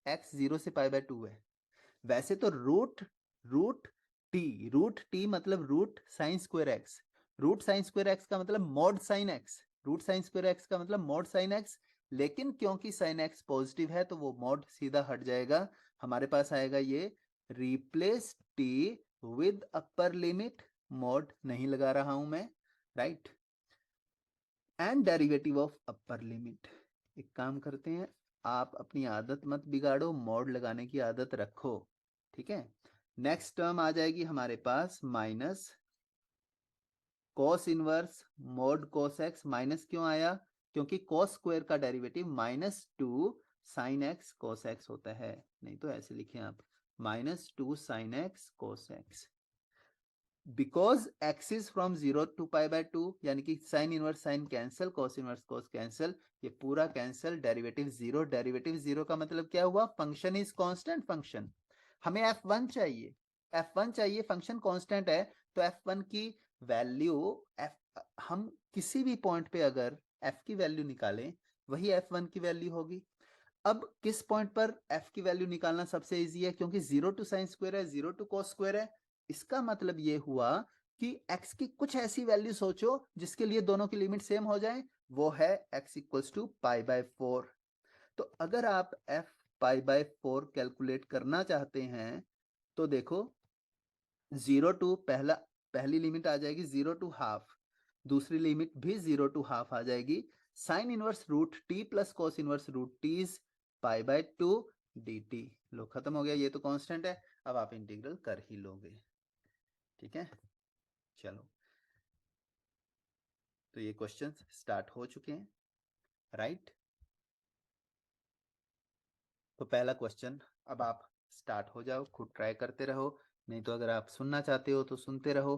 x 0 से पाई बाय 2 है। वैसे तो रूट रूट टी मतलब root sine square x, root sine square x का मतलब mod sine x, root sine square x का मतलब मॉड साइन एक्स। लेकिन क्योंकि साइन एक्स पॉजिटिव है तो वो मॉड सीधा हट जाएगा, हमारे पास आएगा ये replace t with upper limit, mod नहीं लगा रहा हूं मैं, right, and derivative of upper limit. एक काम करते हैं, आप अपनी आदत मत बिगाड़ो, मॉड लगाने की आदत रखो, ठीक है। नेक्स्ट टर्म आ जाएगी हमारे पास minus cos inverse mod cos x. Minus क्यों आया, क्योंकि कॉस स्क्वायर का derivative -2 sine x cos x होता है। नहीं तो ऐसे लिखें आप, -2 sine x cos x. Because x is from 0 to pi by 2, यानी कि sine inverse sine cancel, cos inverse cos cancel, ये पूरा कैंसिल, डेरिवेटिव 0। डेरिवेटिव 0 का मतलब क्या हुआ, फंक्शन इज कांस्टेंट फंक्शन। हमें f1 चाहिए, f1 चाहिए, फंक्शन कांस्टेंट है। तो f1 की वैल्यू हम किसी भी पॉइंट पे अगर f की वैल्यू निकालें वही f1 की वैल्यू होगी। अब किस पॉइंट पर f की वैल्यू निकालना सबसे इजी है, क्योंकि 0 to साइन स्क्वायर है, 0 to कॉस स्क्वायर है। इसका मतलब ये हुआ कि x की कुछ ऐसी वैल्यू सोचो जिसके लिए दोनों की लिमिट सेम हो जाए, वो है x equals to pi by 4। तो अगर आप f पाई बाय 4 कैलकुलेट करना चाहते हैं तो देखो 0 टू पहली लिमिट आ जाएगी 0 to हाफ, दूसरी लिमिट भी 0 to हाफ आ जाएगी। Sine inverse root t plus cos inverse root t is pi by 2 dt। लो खत्म हो गया, ये तो कांस्टेंट है, अब आप इंटीग्रल कर ही लोगे, ठीक है। चलो, तो ये क्वेश्चंस स्टार्ट हो चुके हैं, राइट। तो पहला क्वेश्चन, अब आप स्टार्ट हो जाओ, खुद ट्राई करते रहो, नहीं तो अगर आप सुनना चाहते हो तो सुनते रहो,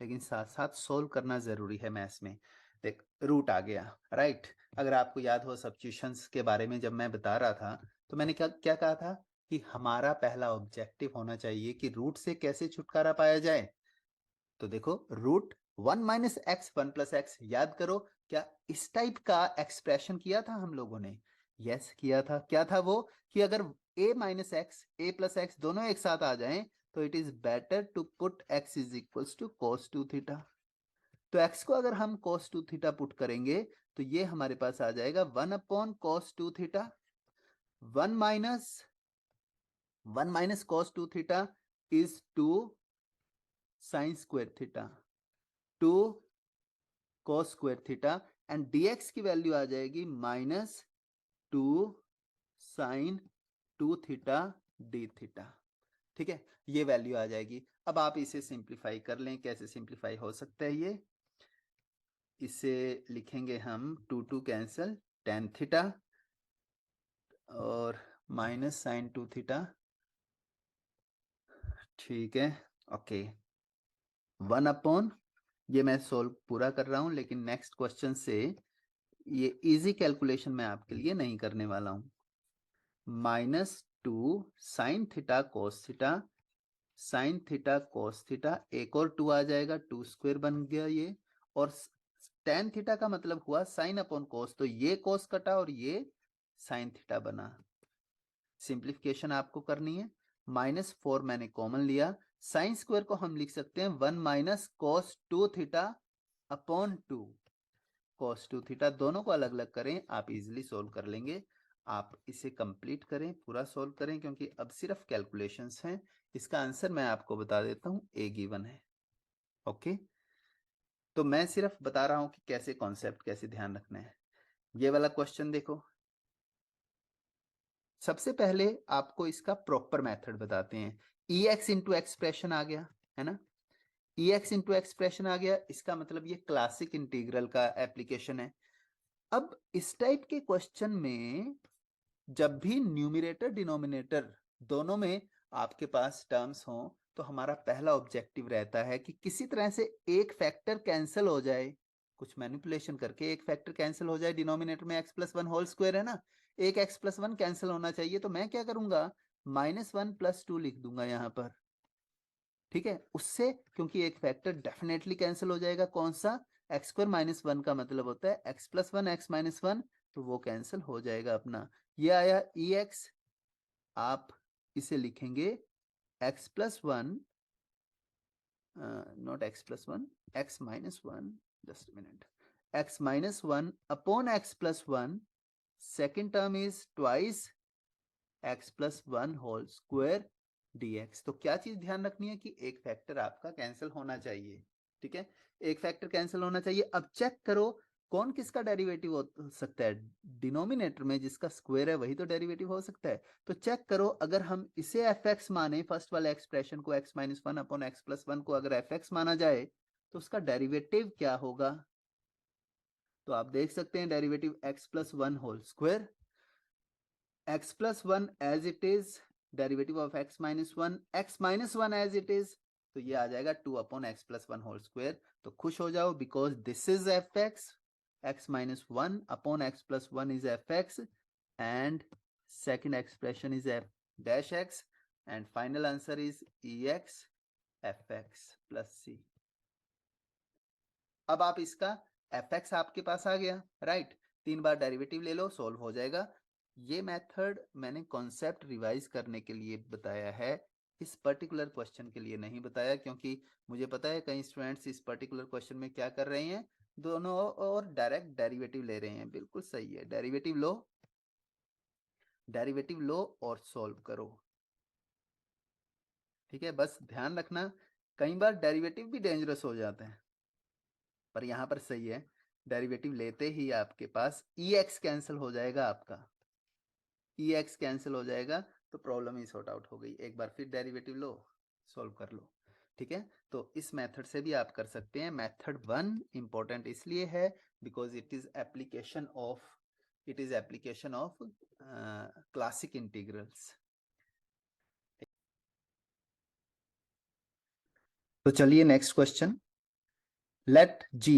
लेकिन साथ साथ सोल्व करना जरूरी है मैथ्स में। देख रूट आ गया, राइट। अगर आपको याद हो सब्स्टिट्यूशंस के बारे में जब मैं बता रहा था तो मैंने क्या क्या कहा था कि हमारा पहला ऑब्जेक्टिव होना चाहिए कि रूट से कैसे छुटकारा पाया जाए। तो देखो रूट 1 - x 1 + x, याद करो क्या इस टाइप का एक्सप्रेशन किया था हम लोगों ने, यस किया था। क्या था वो, कि अगर a - x a + x दोनों एक साथ आ जाएं तो it is better to put x is equals to cos 2 theta. तो x को अगर हम cos 2 थीटा पुट करेंगे तो ये हमारे पास आ जाएगा 1/cos 2 theta. 1 - cos 2 theta is 2 sine square theta, 2 cos square theta, and dx की वैल्यू आ जाएगी -2 साइन 2 थीटा d थीटा, ठीक है। ये वैल्यू आ जाएगी। अब आप इसे सिंप्लीफाई कर लें, कैसे सिंप्लीफाई हो सकता है ये, इसे लिखेंगे हम 2 2 कैंसल, tan थीटा और माइनस साइन 2 थीटा, ठीक है, ओके। 1/, ये मैं सोल्व पूरा कर रहा हूं, लेकिन नेक्स्ट क्वेश्चन से ये इजी कैलकुलेशन मैं आपके लिए नहीं करने वाला हूं। -2 sine theta cos theta, sine theta cos theta, एक और 2 आ जाएगा, 2 स्क्वायर बन गया ये, और tan थीटा का मतलब हुआ साइन अपॉन कोस, तो ये कोस कटा और ये साइन थीटा बना। सिंप्लीफिकेशन आपको करनी है, -4 मैंने कॉमन लिया, साइन स्क्वायर को हम लिख सकते हैं 1 - cos 2 theta upon 2, cos 2 theta, दोनों को अलग अलग करें, आप इजीली सोल्व कर लेंगे। आप इसे कंप्लीट करें, पूरा सोल्व करें, क्योंकि अब सिर्फ कैलकुलेशंस हैं। इसका आंसर मैं आपको बता देता हूं, ए गिवन है। ओके, तो मैं सिर्फ बता रहा हूं कि कैसे कॉन्सेप्ट, कैसे ध्यान रखना है। ये वाला क्वेश्चन देखो, सबसे पहले आपको इसका प्रॉपर मेथड बताते हैं। EX इंटू एक्सप्रेशन आ गया है ना, EX इंटू एक्सप्रेशन आ गया, इसका मतलब ये क्लासिक इंटीग्रल का एप्लीकेशन है। अब इस टाइप के क्वेश्चन में जब भी न्यूमरेटर डिनोमिनेटर दोनों में आपके पास टर्म्स हो, तो हमारा पहला ऑब्जेक्टिव रहता है कि किसी तरह से एक फैक्टर कैंसिल हो जाए, कुछ मैनिपुलेशन करके एक फैक्टर कैंसिल हो जाए। डिनोमिनेटर में x+1 होल स्क्वायर है ना, एक x+1 कैंसिल होना चाहिए, तो मैं क्या करूंगा, -1+2 लिख दूंगा यहाँ पर। ठीक है, उससे क्योंकि एक फैक्टर डेफिनेटली कैंसिल हो जाएगा, कौन सा, x² - 1 का मतलब होता है x+1 x - 1, तो वो कैंसिल हो जाएगा अपना। ये आया EX, आप इसे लिखेंगे x+1 not x+1 x - 1, just minute, x - 1 upon x+1, second term is twice x+1 whole square dx। तो क्या चीज ध्यान रखनी है कि एक फैक्टर आपका कैंसिल होना चाहिए। ठीक है, एक फैक्टर कैंसिल होना चाहिए। अब चेक करो कौन किसका डेरिवेटिव हो सकता है, डिनोमिनेटर में जिसका स्क्वायर है वही तो डेरिवेटिव हो सकता है। तो चेक करो, अगर हम इसे fx माने, फर्स्ट वाले एक्सप्रेशन को x - 1 अपॉन x+1 को अगर fx माना जाए, तो उसका डेरिवेटिव क्या होगा। तो आप देख सकते हैं derivative x+1 whole square, x+1 as it is, derivative of x - 1, x - 1 as it is, तो ये आ जाएगा 2 अपॉन x+1 होल स्क्वायर। तो खुश हो जाओ, because this is fx, x - 1 upon x+1 is fx, and second expression is f dash x, and final answer is ex fx plus c। अब आप इसका fx आपके पास आ गया, राइट, 3 बार डेरिवेटिव ले लो, सोल्व हो जाएगा। ये मेथड मैंने कॉन्सेप्ट रिवाइज करने के लिए बताया है, इस पर्टिकुलर क्वेश्चन के लिए नहीं बताया, क्योंकि मुझे पता है कई स्टूडेंट्स इस पर्टिकुलर क्वेश्चन में क्या कर रहे हैं, दोनों और डायरेक्ट डेरिवेटिव ले रहे हैं। बिल्कुल सही है, डेरिवेटिव लो, डेरिवेटिव लो और सॉल्व करो। ठीक है, बस ध्यान रखना, कई बार डेरिवेटिव भी डेंजरस हो जाते हैं, पर यहाँ पर सही है, डेरिवेटिव लेते ही आपके पास EX कैंसिल हो जाएगा, आपका EX कैंसिल हो जाएगा, तो प्रॉब्लम ही सॉर्ट आउट हो गई। एक बार फिर डेरिवेटिव लो, सॉल्व कर लो। ठीक है, तो इस मेथड से भी आप कर सकते हैं। मेथड 1 इंपॉर्टेंट इसलिए है because it is application of classic integrals. तो चलिए next question, let g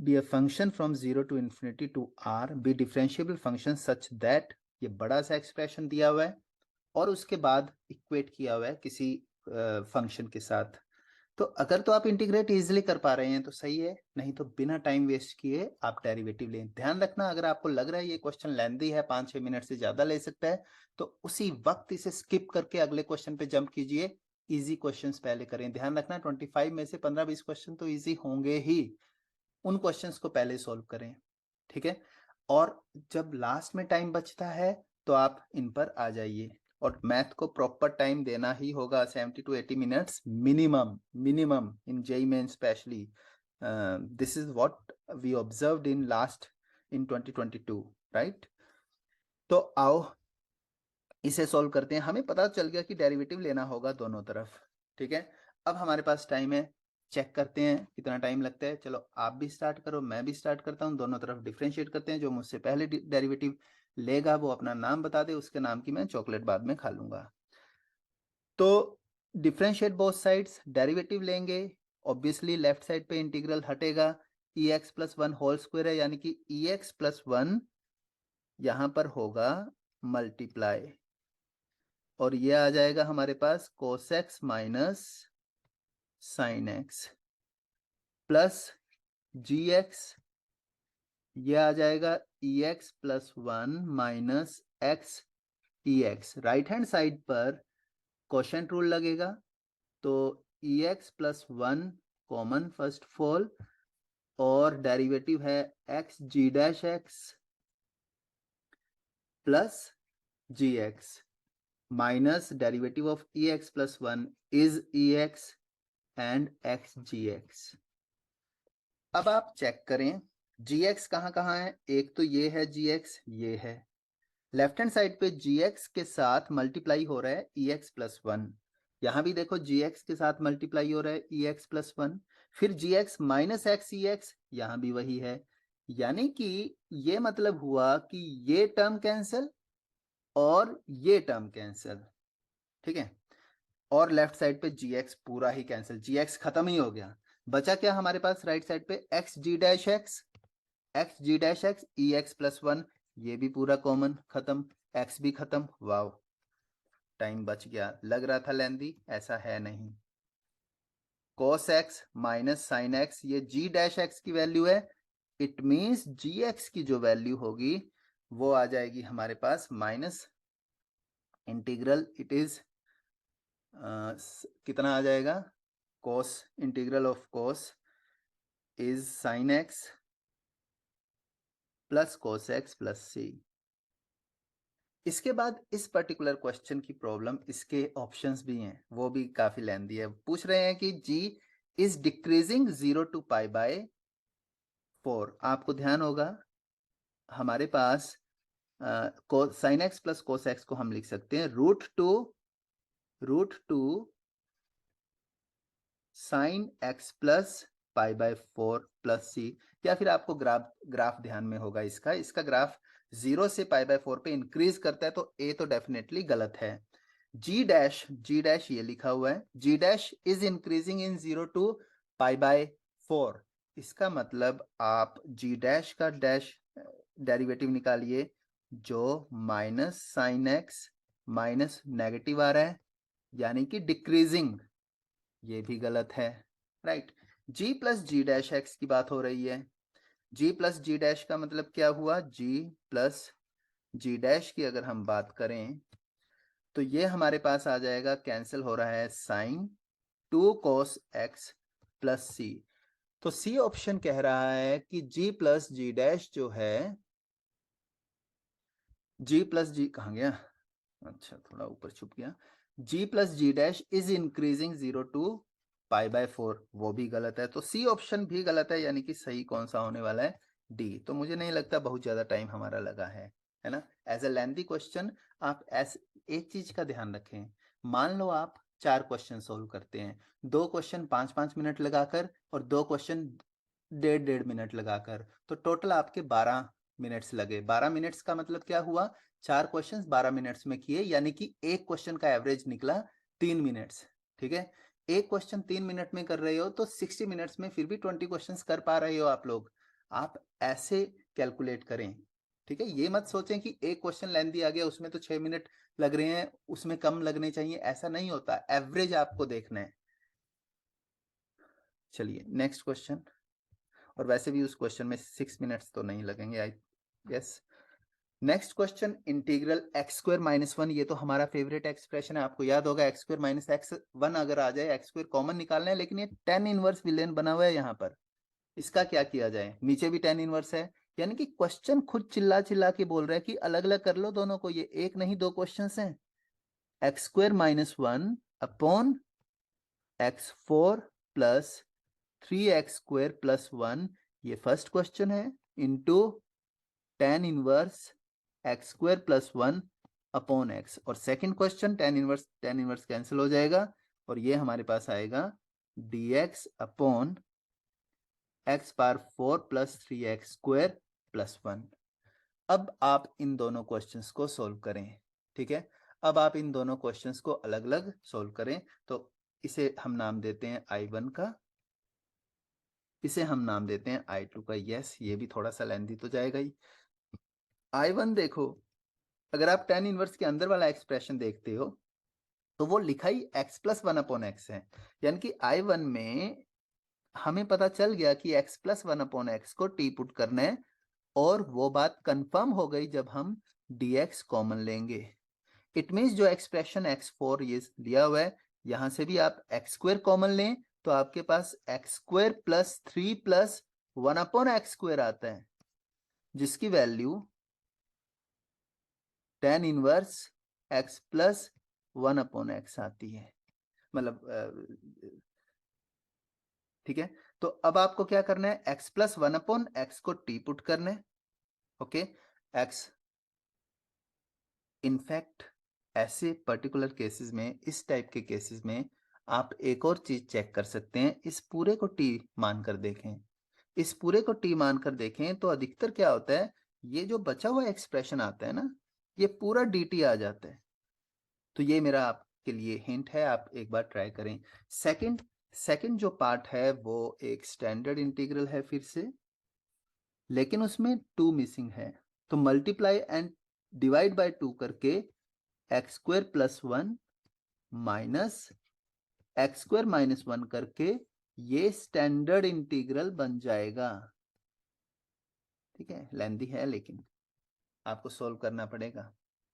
be a function from 0 to infinity to r be differentiable function such that, ये बड़ा सा एक्सप्रेशन दिया हुआ है और उसके बाद इक्वेट किया हुआ है किसी फंक्शन के साथ। तो अगर तो आप इंटीग्रेट इजीली कर पा रहे हैं तो सही है, नहीं तो बिना टाइम वेस्ट किए आप डेरिवेटिव लें। ध्यान रखना, अगर आपको लग रहा है ये क्वेश्चन लेंदी है, 5-6 मिनट से ज्यादा ले सकता है, तो उसी वक्त इसे स्किप करके अगले क्वेश्चन पे जंप कीजिए। इजी क्वेश्चंस पहले करें। ध्यान रखना 25 में से 15-20 क्वेश्चन तो इजी होंगे ही, उन क्वेश्चंस को पहले सॉल्व करें। ठीक है, और जब लास्ट में टाइम बचता है तो आप इन पर आ जाइए, और मैथ को प्रॉपर टाइम देना ही होगा, 70 to 80 minutes minimum in JEE Main specially. This is what we observed in 2022, right. तो आओ इसे सॉल्व करते हैं। हमें पता चल गया कि डेरिवेटिव लेना होगा दोनों तरफ। ठीक है, अब हमारे पास टाइम है, चेक करते हैं कितना टाइम लगता है। चलो आप भी स्टार्ट करो, मैं भी स्टार्ट करता हूँ, दोनों तरफ डिफरेंशिएट करते हैं। जो मुझसे पहले डेरिवेटिव लेगा वो अपना नाम बता दे, उसके नाम की मैं चॉकलेट बाद में खा लूंगा। तो डिफरेंशिएट बोथ साइड्स, डेरिवेटिव लेंगे, ऑब्वियसली लेफ्ट साइड पे इंटीग्रल हटेगा, EX+1 होल स्क्वायर है, यानी कि EX+1 यहां पर होगा मल्टीप्लाई, और ये आ जाएगा हमारे पास cos x minus sine x plus gx, ये आ जाएगा EX+1 minus x EX। Right hand side पर क्वोशंट रूल लगेगा, तो EX+1 common first of all, और डेरिवेटिव है x g dash x plus g x minus derivative of e x plus one is e x and x g x. अब आप check करें जी x कहाँ कहाँ है, एक तो ये है जी एक्स, ये है लेफ्ट हैंड साइड पे जी एक्स के साथ मल्टीप्लाई हो रहा है ई एक्स प्लस वन, यहां भी देखो जी एक्स के साथ मल्टीप्लाई हो रहा है ई एक्स प्लस वन, फिर जी एक्स माइनस एक्स ई एक्स यहां भी वही है, यानी कि ये मतलब हुआ कि ये टर्म कैंसिल और ये टर्म कैंसिल, ठीक है, और लेफ्ट साइड पे जी एक्स पूरा ही कैंसिल, जी एक्स खत्म ही हो गया, बचा क्या हमारे पास राइट साइड पे एक्स जी डैश एक्स ई एक्स प्लस वन, ये भी पूरा कॉमन खत्म, एक्स भी खत्म, वाव टाइम बच गया, लग रहा था लेंदी, ऐसा है नहीं। cos x minus sine x, ये g डैश एक्स की वैल्यू है, इट मींस जी एक्स की जो वैल्यू होगी वो आ जाएगी हमारे पास माइनस इंटीग्रल, इट इज कितना आ जाएगा, cos integral of cos is sine x plus cos x plus c। इसके बाद इस पर्टिकुलर क्वेश्चन की प्रॉब्लम, इसके ऑप्शंस भी हैं, वो भी काफी लेंदी है, पूछ रहे हैं कि g is decreasing 0 to pi by 4, आपको ध्यान होगा हमारे पास sine x plus cos x को हम लिख सकते हैं root two sine x plus pi by 4 plus c, या फिर आपको ग्राफ ध्यान में होगा इसका ग्राफ 0 से पाई बाय 4 पे इंक्रीज करता है, तो ए तो डेफिनेटली गलत है। जी डैश ये लिखा हुआ है, g dash is increasing in 0 to pi by 4, इसका मतलब आप जी डैश का डैश डेरिवेटिव निकालिए जो minus sine x minus negative आ रहा है, यानी कि डिक्रीजिंग, ये भी गलत है, right. G plus g dash x की बात हो रही है, जी प्लस जी डैश का मतलब क्या हुआ, जी प्लस जी डैश की अगर हम बात करें तो ये हमारे पास आ जाएगा, कैंसिल हो रहा है साइन 2 cos x प्लस सी, तो सी ऑप्शन कह रहा है कि जी प्लस जी डैश जो है, जी प्लस जी कहाँ गया, अच्छा थोड़ा ऊपर छुप गया, g plus g dash is increasing 0 to pi by 4, वो भी गलत है, तो सी ऑप्शन भी गलत है, यानी कि सही कौन सा होने वाला है, डी। तो मुझे नहीं लगता बहुत ज्यादा टाइम हमारा लगा है ना, एज ए लेंथी क्वेश्चन। आप एक चीज का ध्यान रखें, मान लो आप 4 क्वेश्चन सोल्व करते हैं, 2 क्वेश्चन 5-5 मिनट लगाकर और 2 क्वेश्चन 1.5 मिनट लगाकर, तो टोटल आपके 12 मिनट्स लगे, 12 मिनट्स का मतलब क्या हुआ, 4 क्वेश्चंस 12 मिनट्स में किए, यानी कि एक क्वेश्चन का एवरेज निकला 3 मिनट्स, ठीक है, एक क्वेश्चन 3 मिनट में कर रहे हो तो 60 मिनट्स में फिर भी 20 क्वेश्चंस कर पा रहे हो आप लोग, आप ऐसे कैलकुलेट करें, ठीक है, ये मत सोचें कि एक क्वेश्चन लेंथी आ गया उसमें तो 6 मिनट लग रहे हैं, उसमें कम लगने चाहिए, ऐसा नहीं होता, एवरेज आपको देखना है। चलिए नेक्स्ट क्वेश्चन, और वैसे भी उस क्वेश्चन में 6 मिनट्स तो नहीं लगेंगे I guess. Next question, integral x square minus one, ये तो हमारा फेवरेट एक्सप्रेशन है, आपको याद होगा x square minus x one अगर आ जाए, एक्स स्क्वायर कॉमन निकालना है, लेकिन ये टेन इनवर्स विलेन बना हुआ है यहाँ पर, इसका क्या किया जाए, नीचे भी टेन इनवर्स है, यानी कि क्वेश्चन खुद चिल्ला चिल्ला के बोल रहा है कि अलग अलग कर लो दोनों को, ये एक नहीं 2 क्वेश्चन हैं, x square minus one upon x four plus 3x square plus one, ये फर्स्ट क्वेश्चन है, into tan inverse x square plus one upon x, और second question tan inverse cancel हो जाएगा, और ये हमारे पास आएगा dx upon x power 4 plus 3x square plus one. अब आप इन दोनों क्वेश्चंस को सोल्व करें, ठीक है, अब आप इन दोनों क्वेश्चंस को अलग अलग सोल्व करें, तो इसे हम नाम देते हैं I1 का, इसे हम नाम देते हैं I2 का, यस ये भी थोड़ा सा लेंथी तो जाएगा ही। I1 देखो, अगर आप टेन इनवर्स के अंदर वाला एक्सप्रेशन देखते हो तो वो लिखा ही x plus one upon x है, यानी कि I1 में हमें पता चल गया कि x plus one upon x को t पुट करना है, और वो बात कंफर्म हो गई जब हम dx कॉमन लेंगे, इट मीन्स जो एक्सप्रेशन x4 ये दिया हुआ है, यहां से भी आप एक्स स्क्वायर कॉमन लें तो आपके पास x square plus 3 plus 1/x² आता है, जिसकी value tan inverse x plus 1/x आती है, मतलब ठीक है। तो अब आपको क्या करना है, x प्लस 1/x को t पुट करना है, ओके। x इनफैक्ट ऐसे पर्टिकुलर केसेस में, इस टाइप के केसेस में आप एक और चीज चेक कर सकते हैं, इस पूरे को t मानकर देखें, इस पूरे को t मानकर देखें तो अधिकतर क्या होता है, ये जो बचा हुआ एक्सप्रेशन आता है ना, ये पूरा dt आ जाता है। तो ये मेरा आपके लिए हिंट है, आप एक बार ट्राई करें। सेकंड सेकंड जो पार्ट है वो एक स्टैंडर्ड इंटीग्रल है फिर से, लेकिन उसमें 2 मिसिंग है। तो मल्टीप्लाई एंड डिवाइड बाय 2 करके x² plus 1 minus x² minus 1 करके ये स्टैंडर्ड इंटीग्रल बन जाएगा। ठीक है, लेंदी है लेकिन आपको सोल्व करना पड़ेगा,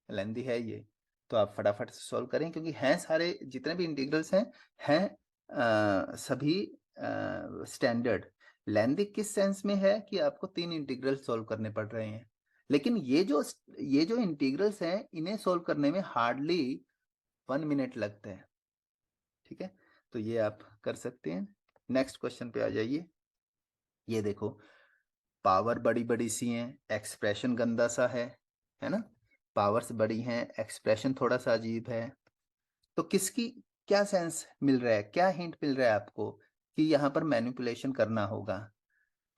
लेंदी है ये, तो आप फटाफट से सोल्व करें, क्योंकि हैं सारे जितने भी इंटीग्रल्स हैं सभी स्टैंडर्ड। लेंदी किस सेंस में है कि आपको 3 इंटीग्रल सोल्व करने पड़ रहे हैं, लेकिन ये जो इंटीग्रल्स हैं इन्हें सोल्व करने में हार्डली 1 मिनट लगता है। ठीक है, तो ये आप कर सकते हैं। नेक्स्ट क्वेश्चन पे आ जाइए। ये देखो, पावर बड़ी बड़ी सी हैं, एक्सप्रेशन गंदा सा है ना, पावर्स बड़ी हैं, एक्सप्रेशन थोड़ा सा अजीब है। तो किसकी क्या सेंस मिल रहा है, क्या हिंट मिल रहा है आपको कि यहाँ पर मैनिपुलेशन करना होगा।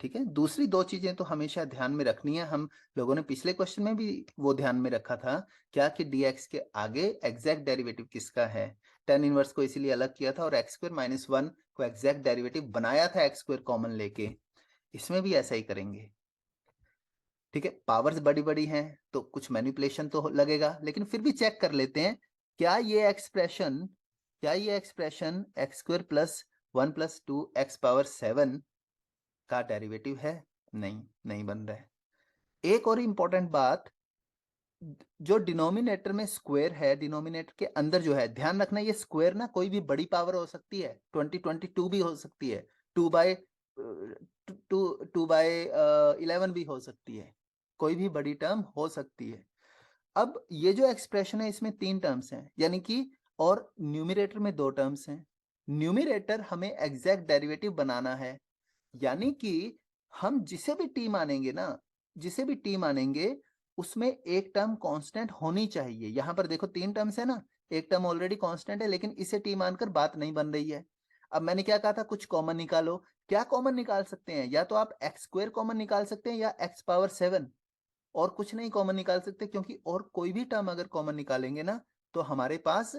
ठीक है, दूसरी 2 चीजें तो हमेशा ध्यान में रखनी है, हम लोगों ने पिछले क्वेश्चन में भी वो ध्यान में रखा था, क्या कि dx के आगे एग्जैक्ट डेरिवेटिव किसका है। tan इनवर्स को इसीलिए अलग किया था और x² माइनस 1 को एग्जैक्ट डेरिवेटिव बनाया था x² कॉमन लेके, इसमें भी ऐसा ही करेंगे। ठीक है, पावर्स बड़ी बड़ी हैं तो कुछ मैनिपुलेशन तो लगेगा, लेकिन फिर भी चेक कर लेते हैं, क्या ये expression x² plus 1 plus 2 x power 7 का डेरिवेटिव है। नहीं बन रहा है। एक और इंपॉर्टेंट बात, जो डिनोमिनेटर में स्क्वायर है, डिनोमिनेटर के अंदर जो है, ध्यान रखना ये स्क्वायर ना कोई भी बड़ी पावर हो सकती है, 2022 भी हो सकती है, 2/11 भी हो सकती है, कोई भी बड़ी टर्म हो सकती है। अब ये जो एक्सप्रेशन है इसमें 3 टर्म्स हैं, यानी कि, और न्यूमिरेटर में 2 टर्म्स हैं। न्यूमिरेटर हमें एग्जैक्ट डेरिवेटिव बनाना है, यानी कि हम जिसे भी टी मानेंगे ना, जिसे भी टी मानेंगे उसमें एक टर्म कांस्टेंट होनी चाहिए। यहां पर देखो 3 टर्म्स है ना, एक टर्म ऑलरेडी कांस्टेंट है, लेकिन इसे टी मानकर बात नहीं बन रही है। अब मैंने क्या कहा था, कुछ कॉमन निकालो। क्या कॉमन निकाल सकते हैं, या तो आप x² कॉमन निकाल सकते हैं या x पावर 7, और कुछ नहीं कॉमन निकाल सकते, क्योंकि और कोई भी टर्म अगर कॉमन निकालेंगे ना तो हमारे पास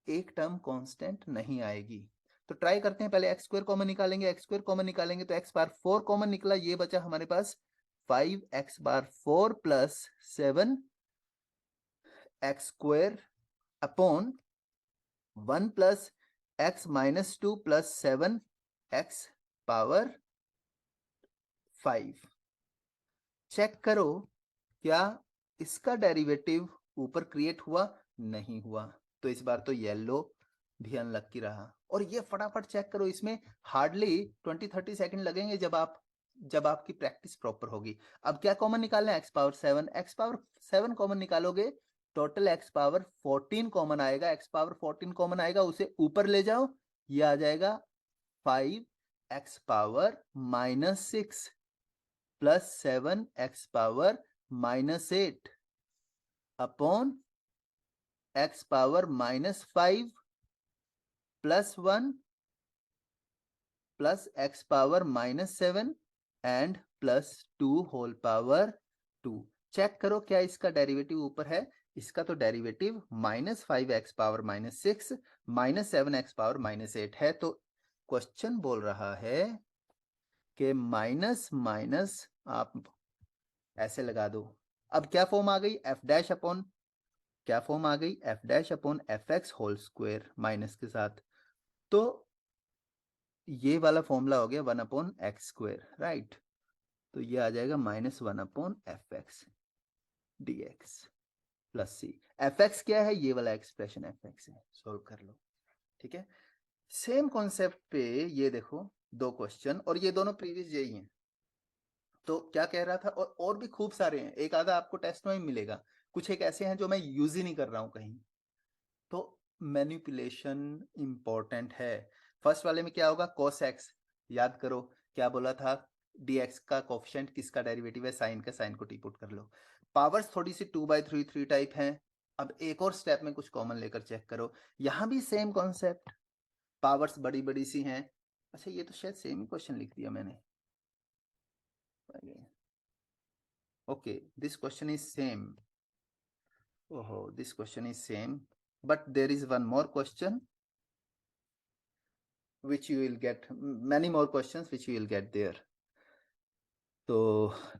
एक टर्म कांस्टेंट नहीं आएगी। तो ट्राई करते हैं, पहले x² कॉमन निकालेंगे, x² कॉमन निकालेंगे तो x बार 4 कॉमन निकला, ये बचा हमारे पास 5x बार 4 plus 7x² upon 1 plus x minus 2 plus 7x power 5। Check करो क्या इसका डेरिवेटिव ऊपर क्रिएट हुआ, नहीं हुआ। तो इस बार तो येलो भी अनलक्की रहा। और ये फटाफट चेक करो, इसमें हार्डली 20-30 सेकंड लगेंगे जब आपकी प्रैक्टिस प्रॉपर होगी। अब क्या कॉमन निकालना है, x power 7, x power 7 common निकालोगे, टोटल x पावर 14 कॉमन आएगा, x पावर 14 कॉमन आएगा, उसे ऊपर ले जाओ, ये आ जाएगा 5x power minus 6 plus 7x power minus 8 upon x power minus 5 plus 1 plus x power minus 7 and plus 2 whole power 2। Check करो क्या इसका डेरिवेटिव ऊपर है। इसका तो derivative minus 5x power minus 6 minus 7x power minus 8 है। तो question बोल रहा है कि माइनस माइनस आप ऐसे लगा दो। अब क्या फॉर्म आ गई, एफ डैश अपॉन, क्या फॉर्म आ गई, f dash upon F x whole square minus के साथ। तो ये वाला फॉर्मूला हो गया 1/x², राइट। तो ये आ जाएगा -1/f(x) dx प्लस सी। एफ एक्स क्या है, ये वाला एक्सप्रेशन एफ एक्स है, सोल्व कर लो। ठीक है, सेम कॉन्सेप्ट पे ये देखो, 2 क्वेश्चन, और ये दोनों प्रीवियस यही हैं। तो क्या कह रहा था, और भी खूब सारे हैं, एक आधा आपको टेस्ट में ही मिलेगा, कुछ एक ऐसे हैं जो मैं यूज ही नहीं कर रहा हूं कहीं। तो मैनिपुलेशन इंपॉर्टेंट है। फर्स्ट वाले में क्या होगा, cos x, याद करो क्या बोला था, dx का कोफिशिएंट किसका डेरिवेटिव है, साइन का, साइन को टी पुट कर लो। पावर्स थोड़ी सी 2/3 3 टाइप हैं। अब एक और स्टेप में कुछ कॉमन लेकर चेक करो, यहां भी सेम कॉन्सेप्ट, पावर्स बड़ी बड़ी सी हैं। अच्छा ये तो शायद सेम ही क्वेश्चन लिख दिया मैंने, okay this question is same, ओहो this question is same, but there is one more question which you will get, many more questions which you will get there. तो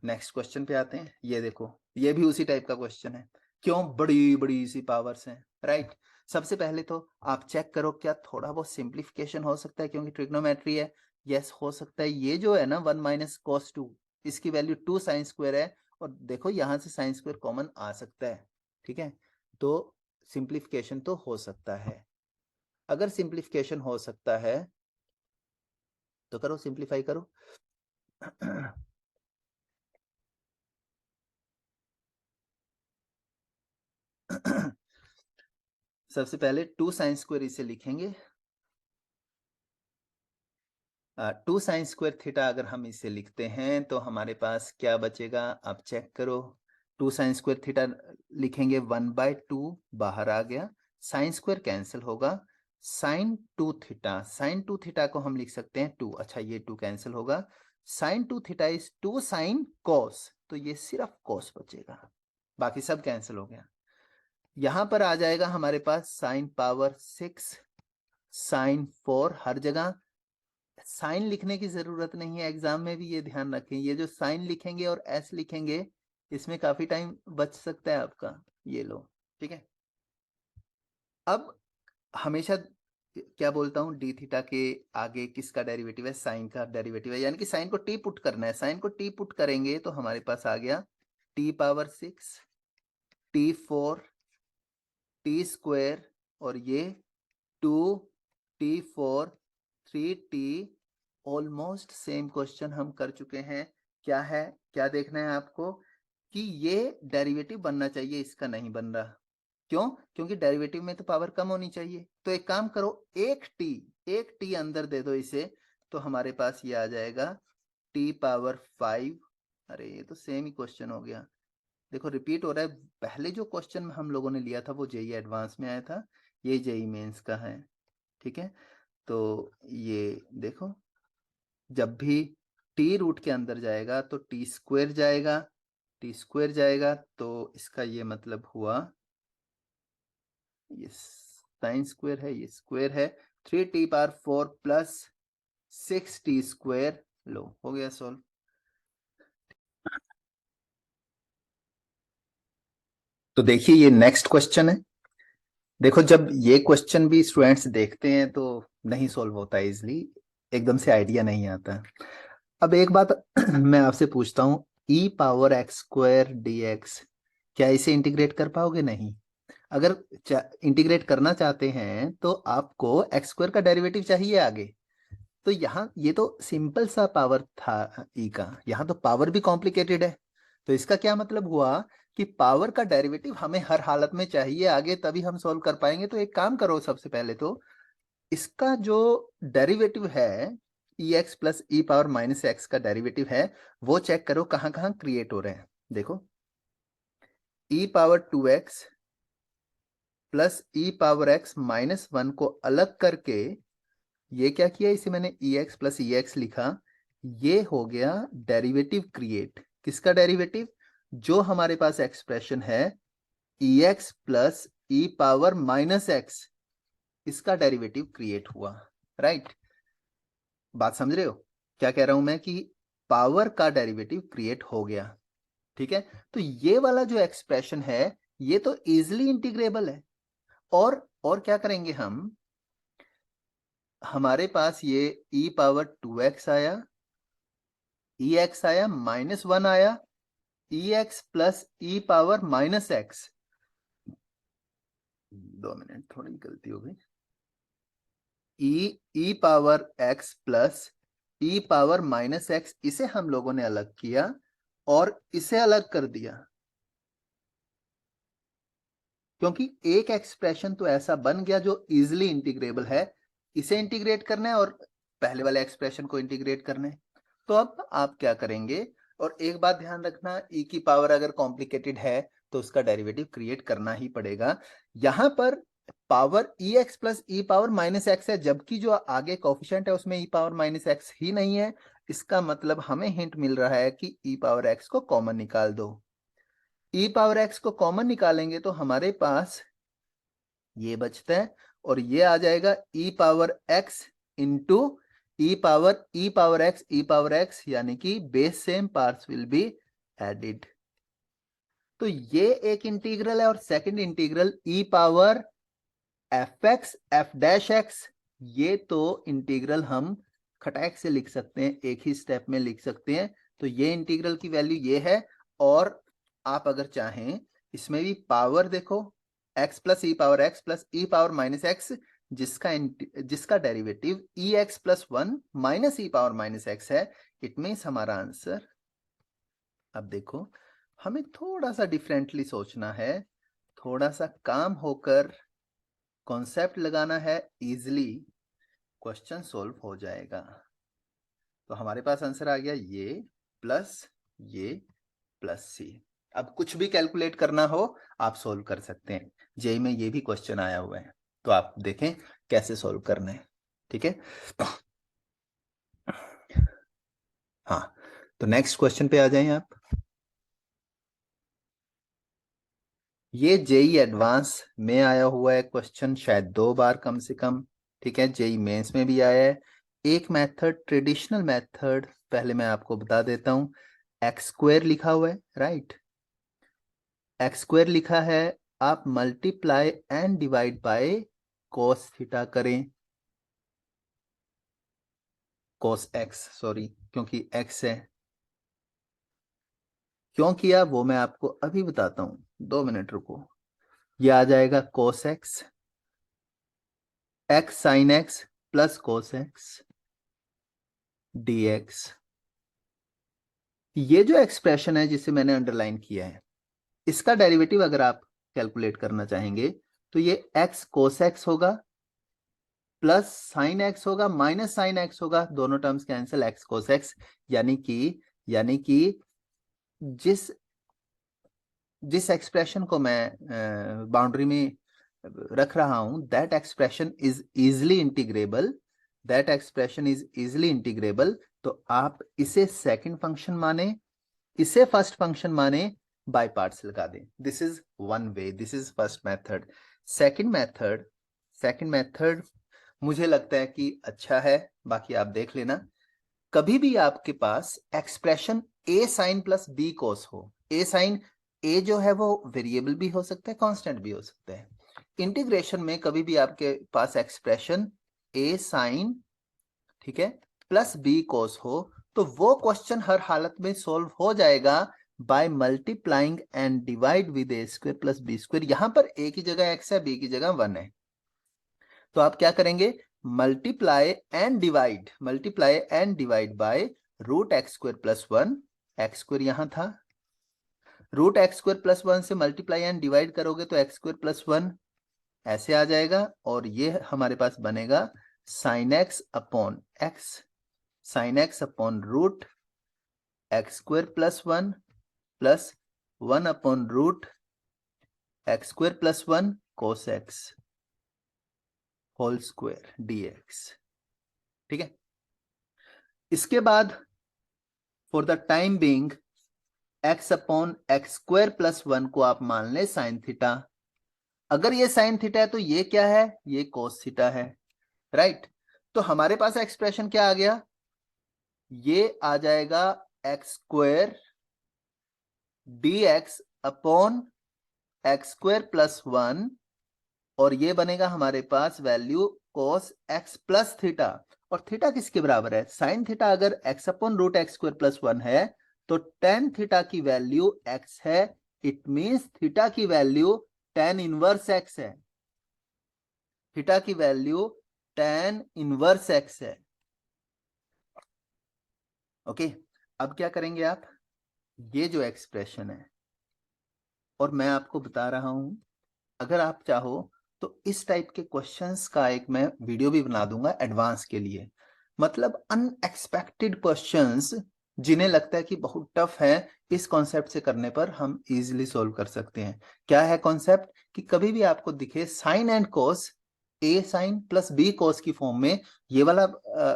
नेक्स्ट क्वेश्चन पे आते हैं, ये देखो ये भी उसी टाइप का क्वेश्चन है, क्यों बड़ी बड़ी सी पावर्स हैं, राइट। सबसे पहले तो आप चेक करो क्या थोड़ा बहुत सिंप्लीफिकेशन हो सकता है, क्योंकि ट्रिग्नोमेट्री है। यस हो सकता है, ये जो है ना 1 माइनस कॉस 2, इसकी वैल्यू 2 साइन स्क्वायर है, और देखो यहाँ से साइन स्क्वायर कॉमन आ सकता है, ठीक है। तो सिंप्लीफिकेशन तो हो सकता है, अगर सिंप्लीफिकेशन हो सकता है तो करो, सिंप्लीफाई करो। सबसे पहले 2 साइन स्क्वायर इसे लिखेंगे, 2 साइन स्क्वायर थीटा अगर हम इसे लिखते हैं तो हमारे पास क्या बचेगा, आप चेक करो। 2 साइन स्क्वायर थीटा लिखेंगे, 1/2 बाहर आ गया, साइन स्क्वायर कैंसिल होगा, साइन 2 थीटा, साइन 2 थीटा को हम लिख सकते हैं 2, अच्छा ये 2 कैंसिल होगा, sine 2 theta is 2 sine cos, तो ये सिर्फ कॉस बचेगा, बाकी सब कैंसिल हो गया। यहां पर आ जाएगा हमारे पास साइन पावर 6, साइन 4, हर जगह साइन लिखने की जरूरत नहीं है, एग्जाम में भी ये ध्यान रखें, ये जो साइन लिखेंगे और एस लिखेंगे इसमें काफी टाइम बच सकता है आपका, ये लो, ठीक है। अब हमेशा क्या बोलता हूँ, डी थीटा के आगे किसका डेरिवेटिव है, साइन का डेरिवेटिव है, यानी कि साइन को टी पुट करना है, साइन को टी पुट करेंगे तो हमारे पास आ गया T power 6 T 4 T square, और ये 2 T 4 3 T, almost same question हम कर चुके हैं। क्या है, क्या देखना है आपको, कि ये डेरिवेटिव बनना चाहिए, इसका नहीं बन रहा, क्यों, क्योंकि डेरिवेटिव में तो पावर कम होनी चाहिए। तो एक काम करो, एक टी अंदर दे दो इसे, तो हमारे पास ये आ जाएगा टी पावर 5। अरे ये तो सेम ही क्वेश्चन हो गया, देखो रिपीट हो रहा है, पहले जो क्वेश्चन हम लोगों ने लिया था वो जेई एडवांस में आया था, ये जेई मेंस का है, ठीक है। तो ये देखो, जब भी टी रूट के अंदर जाएगा तो टी स्क्वायर जाएगा, टी स्क्वायर जाएगा, तो इसका ये मतलब हुआ, ये साइन स्क्वायर है, ये स्क्वायर है, 3 t power 4 plus 6 t square, लो हो गया सोल्व। तो देखिए ये नेक्स्ट क्वेश्चन है, देखो जब ये क्वेश्चन भी स्टूडेंट्स देखते हैं तो नहीं सॉल्व होता है इजिली, एकदम से आइडिया नहीं आता। अब एक बात मैं आपसे पूछता हूँ, e power x square d x, क्या इसे इंटीग्रेट कर पाओगे, नहीं। अगर इंटीग्रेट करना चाहते हैं तो आपको एक्स स्क्वायर का डेरिवेटिव चाहिए आगे, तो यहाँ ये तो सिंपल सा पावर था ई का, यहाँ तो पावर भी कॉम्प्लिकेटेड है। तो इसका क्या मतलब हुआ कि पावर का डेरिवेटिव हमें हर हालत में चाहिए आगे, तभी हम सॉल्व कर पाएंगे। तो एक काम करो, सबसे पहले तो इसका जो डेरिवेटिव है, ई एक्स प्लस ई पावर माइनस एक्स का डेरिवेटिव है, वो चेक करो कहाँ कहाँ क्रिएट हो रहे हैं। देखो ई पावर 2x प्लस ई पावर एक्स माइनस 1 को अलग करके ये क्या किया, इसे मैंने ई एक्स प्लस ई एक्स लिखा, ये हो गया डेरिवेटिव क्रिएट, किसका डेरिवेटिव, जो हमारे पास एक्सप्रेशन है ई एक्स प्लस ई पावर माइनस एक्स, इसका डेरिवेटिव क्रिएट हुआ, राइट। बात समझ रहे हो क्या कह रहा हूं मैं, कि पावर का डेरिवेटिव क्रिएट हो गया, ठीक है। तो ये वाला जो एक्सप्रेशन है ये तो इजिली इंटीग्रेबल है, और क्या करेंगे हम, हमारे पास ये e पावर 2x आया, ex आया, -1 आया, ex प्लस ई पावर माइनस एक्स, 2 मिनट थोड़ी गलती हो गई, e power x plus e power minus x, इसे हम लोगों ने अलग किया और इसे अलग कर दिया, क्योंकि एक एक्सप्रेशन तो ऐसा बन गया जो इजिली इंटीग्रेबल है, इसे इंटीग्रेट करना है और पहले वाले एक्सप्रेशन को इंटीग्रेट करना है। तो अब आप क्या करेंगे, और एक बात ध्यान रखना, e की पावर अगर कॉम्प्लिकेटेड है तो उसका डेरिवेटिव क्रिएट करना ही पड़ेगा। यहां पर पावर ई एक्स प्लस ई पावर माइनस एक्स है, जबकि जो आगे कोफिशिएंट है उसमें ई पावर माइनस एक्स ही नहीं है। इसका मतलब हमें हिंट मिल रहा है कि ई पावर एक्स को कॉमन निकाल दो। ई पावर एक्स को कॉमन निकालेंगे तो हमारे पास ये बचता है, और ये आ जाएगा e power x into e power x, यानी कि base same parts will be added. तो ये एक इंटीग्रल है, और second integral e power f x f dash x, ये तो इंटीग्रल हम खटैक से लिख सकते हैं, एक ही स्टेप में लिख सकते हैं। तो ये इंटीग्रल की वैल्यू ये है, और आप अगर चाहें इसमें भी पावर देखो, x प्लस ई पावर माइनस एक्स, जिसका डेरिवेटिव ई x plus one minus e power minus x है। इट मीन्स हमारा आंसर, अब देखो हमें थोड़ा सा डिफरेंटली सोचना है, थोड़ा सा काम होकर कॉन्सेप्ट लगाना है, इजिली क्वेश्चन सोल्व हो जाएगा। तो हमारे पास आंसर आ गया ये प्लस सी। अब कुछ भी कैलकुलेट करना हो आप सोल्व कर सकते हैं, जेई में ये भी क्वेश्चन आया हुआ है, तो आप देखें कैसे सोल्व करना है। ठीक है, हाँ, तो नेक्स्ट क्वेश्चन पे आ जाएं आप। ये जेई एडवांस में आया हुआ है क्वेश्चन, शायद 2 बार कम से कम। ठीक है, जेई मेंस में भी आया है। एक मेथड, ट्रेडिशनल मेथड, पहले मैं आपको बता देता हूं। एक्स स्क्वायर लिखा हुआ है, राइट, एक्स स्क्वायर लिखा है, आप multiply and divide by cos theta करें, कोस एक्स, सॉरी, क्योंकि एक्स है। क्यों किया वो मैं आपको अभी बताता हूं, 2 मिनट रुको। ये आ जाएगा cos x, x sine x plus cos x dx। ये जो एक्सप्रेशन है जिसे मैंने अंडरलाइन किया है, इसका डेरिवेटिव अगर आप कैलकुलेट करना चाहेंगे तो ये x कोस एक्स होगा, प्लस साइन एक्स होगा, माइनस साइन एक्स होगा, दोनों terms cancel, x cos x, यानी कि जिस जिस एक्सप्रेशन को मैं बाउंड्री में रख रहा हूं, that expression is easily integrable, तो आप इसे सेकंड फंक्शन माने, इसे फर्स्ट फंक्शन माने, बाय पार्ट्स लगा दें। This is one way, this is first method. Second method मुझे लगता है कि अच्छा है, बाकी आप देख लेना। कभी भी आपके पास expression a sine plus b कोस हो, ए साइन, ए जो है वो वेरिएबल भी हो सकता है, कांस्टेंट भी हो सकता है। इंटीग्रेशन में कभी भी आपके पास एक्सप्रेशन ए साइन, ठीक है, प्लस बी कोस हो, तो वो क्वेश्चन हर हालत में सोल्व हो जाएगा by multiplying and divide with a square plus b square. यहां पर ए की जगह एक्स है, बी की जगह 1 है, तो आप क्या करेंगे, multiply and divide by root x square plus 1, x square यहां था, रूट एक्स स्क्वायर प्लस 1 से मल्टीप्लाई एंड डिवाइड करोगे तो एक्स स्क्वायर प्लस 1 ऐसे आ जाएगा, और ये हमारे पास बनेगा sine x upon x, sine x upon root x square plus 1 plus 1 upon root x square plus 1 cos x whole square dx। ठीक है, इसके बाद for the time being x upon x square plus 1 को आप मान ले sign theta. अगर ये साइन थीटा है तो ये क्या है, ये कोस थीटा है, राइट। तो हमारे पास एक्सप्रेशन क्या आ गया, ये आ जाएगा x square dx upon x square plus 1, और ये बनेगा हमारे पास value cos x plus theta, और थीटा किसके बराबर है, साइन थीटा अगर x upon root x square plus 1 है तो टेन थीटा की वैल्यू एक्स है, इट मींस थीटा की वैल्यू टेन इनवर्स एक्स है, थीटा की वैल्यू टेन इनवर्स एक्स है। ओके, अब क्या करेंगे आप, ये जो एक्सप्रेशन है, और मैं आपको बता रहा हूं, अगर आप चाहो तो इस टाइप के क्वेश्चंस का एक मैं वीडियो भी बना दूंगा एडवांस के लिए, मतलब अनएक्सपेक्टेड क्वेश्चंस जिन्हें लगता है कि बहुत टफ है, इस कॉन्सेप्ट से करने पर हम इजीली सॉल्व कर सकते हैं। क्या है कॉन्सेप्ट, कि कभी भी आपको दिखे sine and cos, a sine plus b cos की फॉर्म में ये वाला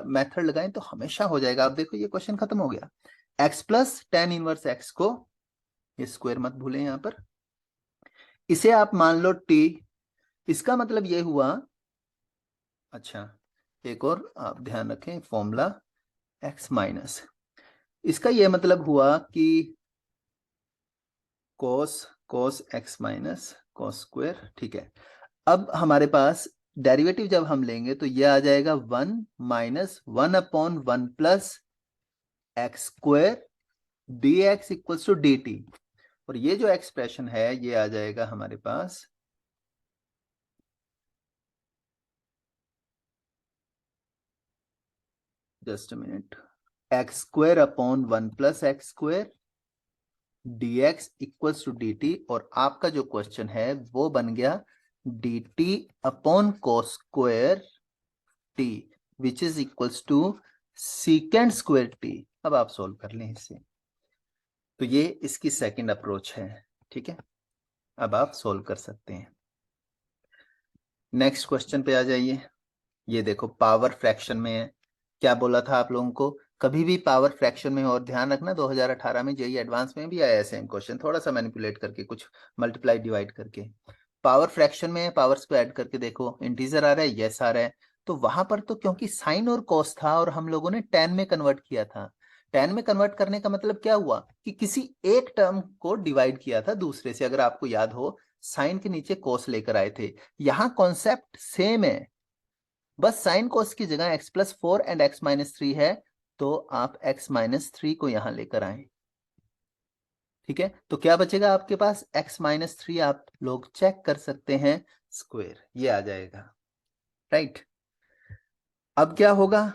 मेथड लगाएं तो हमेशा हो जाएगा। आप देखो ये क्वेश्चन खत्म हो गया, x plus ten inverse x को, ये स्क्वायर मत भूलें यहां पर, इसे आप मान लो टी, इसका मतलब ये हुआ, अच्छा एक और आप ध्यान रखें फॉर्मूला, x माइनस, इसका ये मतलब हुआ कि cos cos x minus cos square, ठीक है। अब हमारे पास डेरिवेटिव जब हम लेंगे तो ये आ जाएगा 1 minus 1/1 plus x square d x equals to d t, और ये जो एक्सप्रेशन है ये आ जाएगा हमारे पास, just a minute, x square upon 1 plus x square dx equals to dt, और आपका जो क्वेश्चन है वो बन गया dt upon cos square t which is equals to secant square t। अब आप सोल्व कर लें इससे, तो ये इसकी सेकंड अप्रोच है, ठीक है, अब आप सोल्व कर सकते हैं। नेक्स्ट क्वेश्चन पे आ जाइए, ये देखो पावर फ्रैक्शन में है, क्या बोला था आप लोगों को, कभी भी पावर फ्रैक्शन में हो, और ध्यान रखना 2018 में जेईई एडवांस में भी आया है सेम क्वेश्चन, थोड़ा सा मैनिपुलेट करके, कुछ मल्टीप्लाई डिवाइड करके। पावर फ्रैक्शन में पावर्स को ऐड करके देखो, इंटीजर आ रहा है, यस आ रहा है, तो वहां पर तो क्योंकि साइन और कॉस था और हम लोगों ने टेन में कन्वर्ट किया था, टेन में कन्वर्ट करने का मतलब क्या हुआ कि किसी एक टर्म को डिवाइड किया था दूसरे से, अगर आपको याद हो साइन के नीचे कॉस लेकर आए थे, यहां कॉन्सेप्ट सेम है, बस साइन कोस की जगह x plus 4 and x minus 3 है, तो आप x माइनस 3 को यहां लेकर आए, ठीक है, तो क्या बचेगा आपके पास, x माइनस 3 आप लोग चेक कर सकते हैं, स्क्वायर ये आ जाएगा, राइट। अब क्या होगा,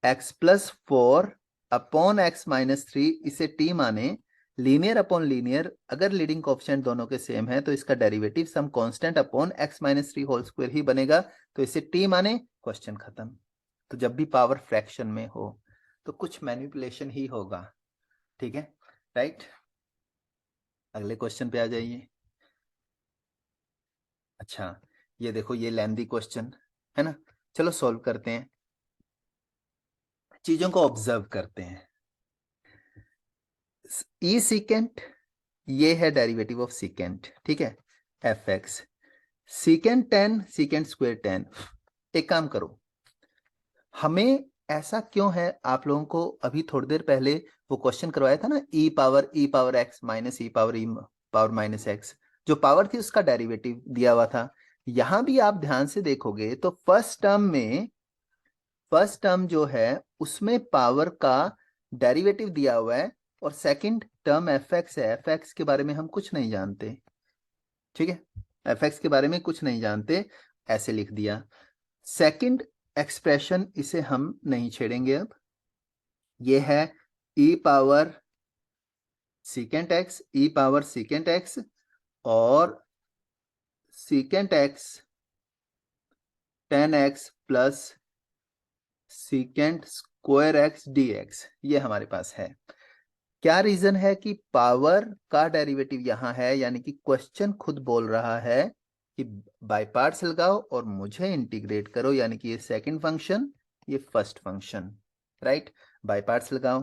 x plus 4 upon x minus 3, इसे t माने, लीनियर अपॉन लीनियर, अगर लीडिंग कोएफिशिएंट दोनों के सेम है तो इसका derivative some constant upon x minus 3 whole square ही बनेगा, तो इसे t माने, क्वेश्चन खत्म। तो जब भी पावर फ्रैक्शन में हो तो कुछ मैनिपुलेशन ही होगा, ठीक है, राइट। अगले क्वेश्चन पे आ जाइए। अच्छा ये देखो, ये लेंथी क्वेश्चन है ना, चलो सॉल्व करते हैं, चीजों को ऑब्जर्व करते हैं। ई सीकेंट, ये है डेरिवेटिव ऑफ सीकेंट, ठीक है, F x, secant 10 secant square 10, एक काम करो, हमें ऐसा क्यों है, आप लोगों को अभी थोड़ी देर पहले वो क्वेश्चन करवाया था ना, ई power x minus e power minus x, जो पावर थी उसका डेरिवेटिव दिया हुआ था, यहां भी आप ध्यान से देखोगे तो फर्स्ट टर्म में, फर्स्ट टर्म जो है उसमें पावर का डेरिवेटिव दिया हुआ है, और सेकंड टर्म एफ एक्स है, एफ एक्स के बारे में हम कुछ नहीं जानते, ठीक है, एफ एक्स के बारे में कुछ नहीं जानते, ऐसे लिख दिया। सेकंड एक्सप्रेशन इसे हम नहीं छेड़ेंगे अब, ये है ई पावर सीकेंट एक्स, ई पावर सीकेंट एक्स, और secant x 10x plus secant square x D x, ये हमारे पास है। क्या रीजन है कि पावर का डेरिवेटिव यहां है, यानी कि क्वेश्चन खुद बोल रहा है कि बाय पार्ट्स लगाओ और मुझे इंटीग्रेट करो, यानी कि ये सेकंड फंक्शन, ये first function, right, by parts लगाओ,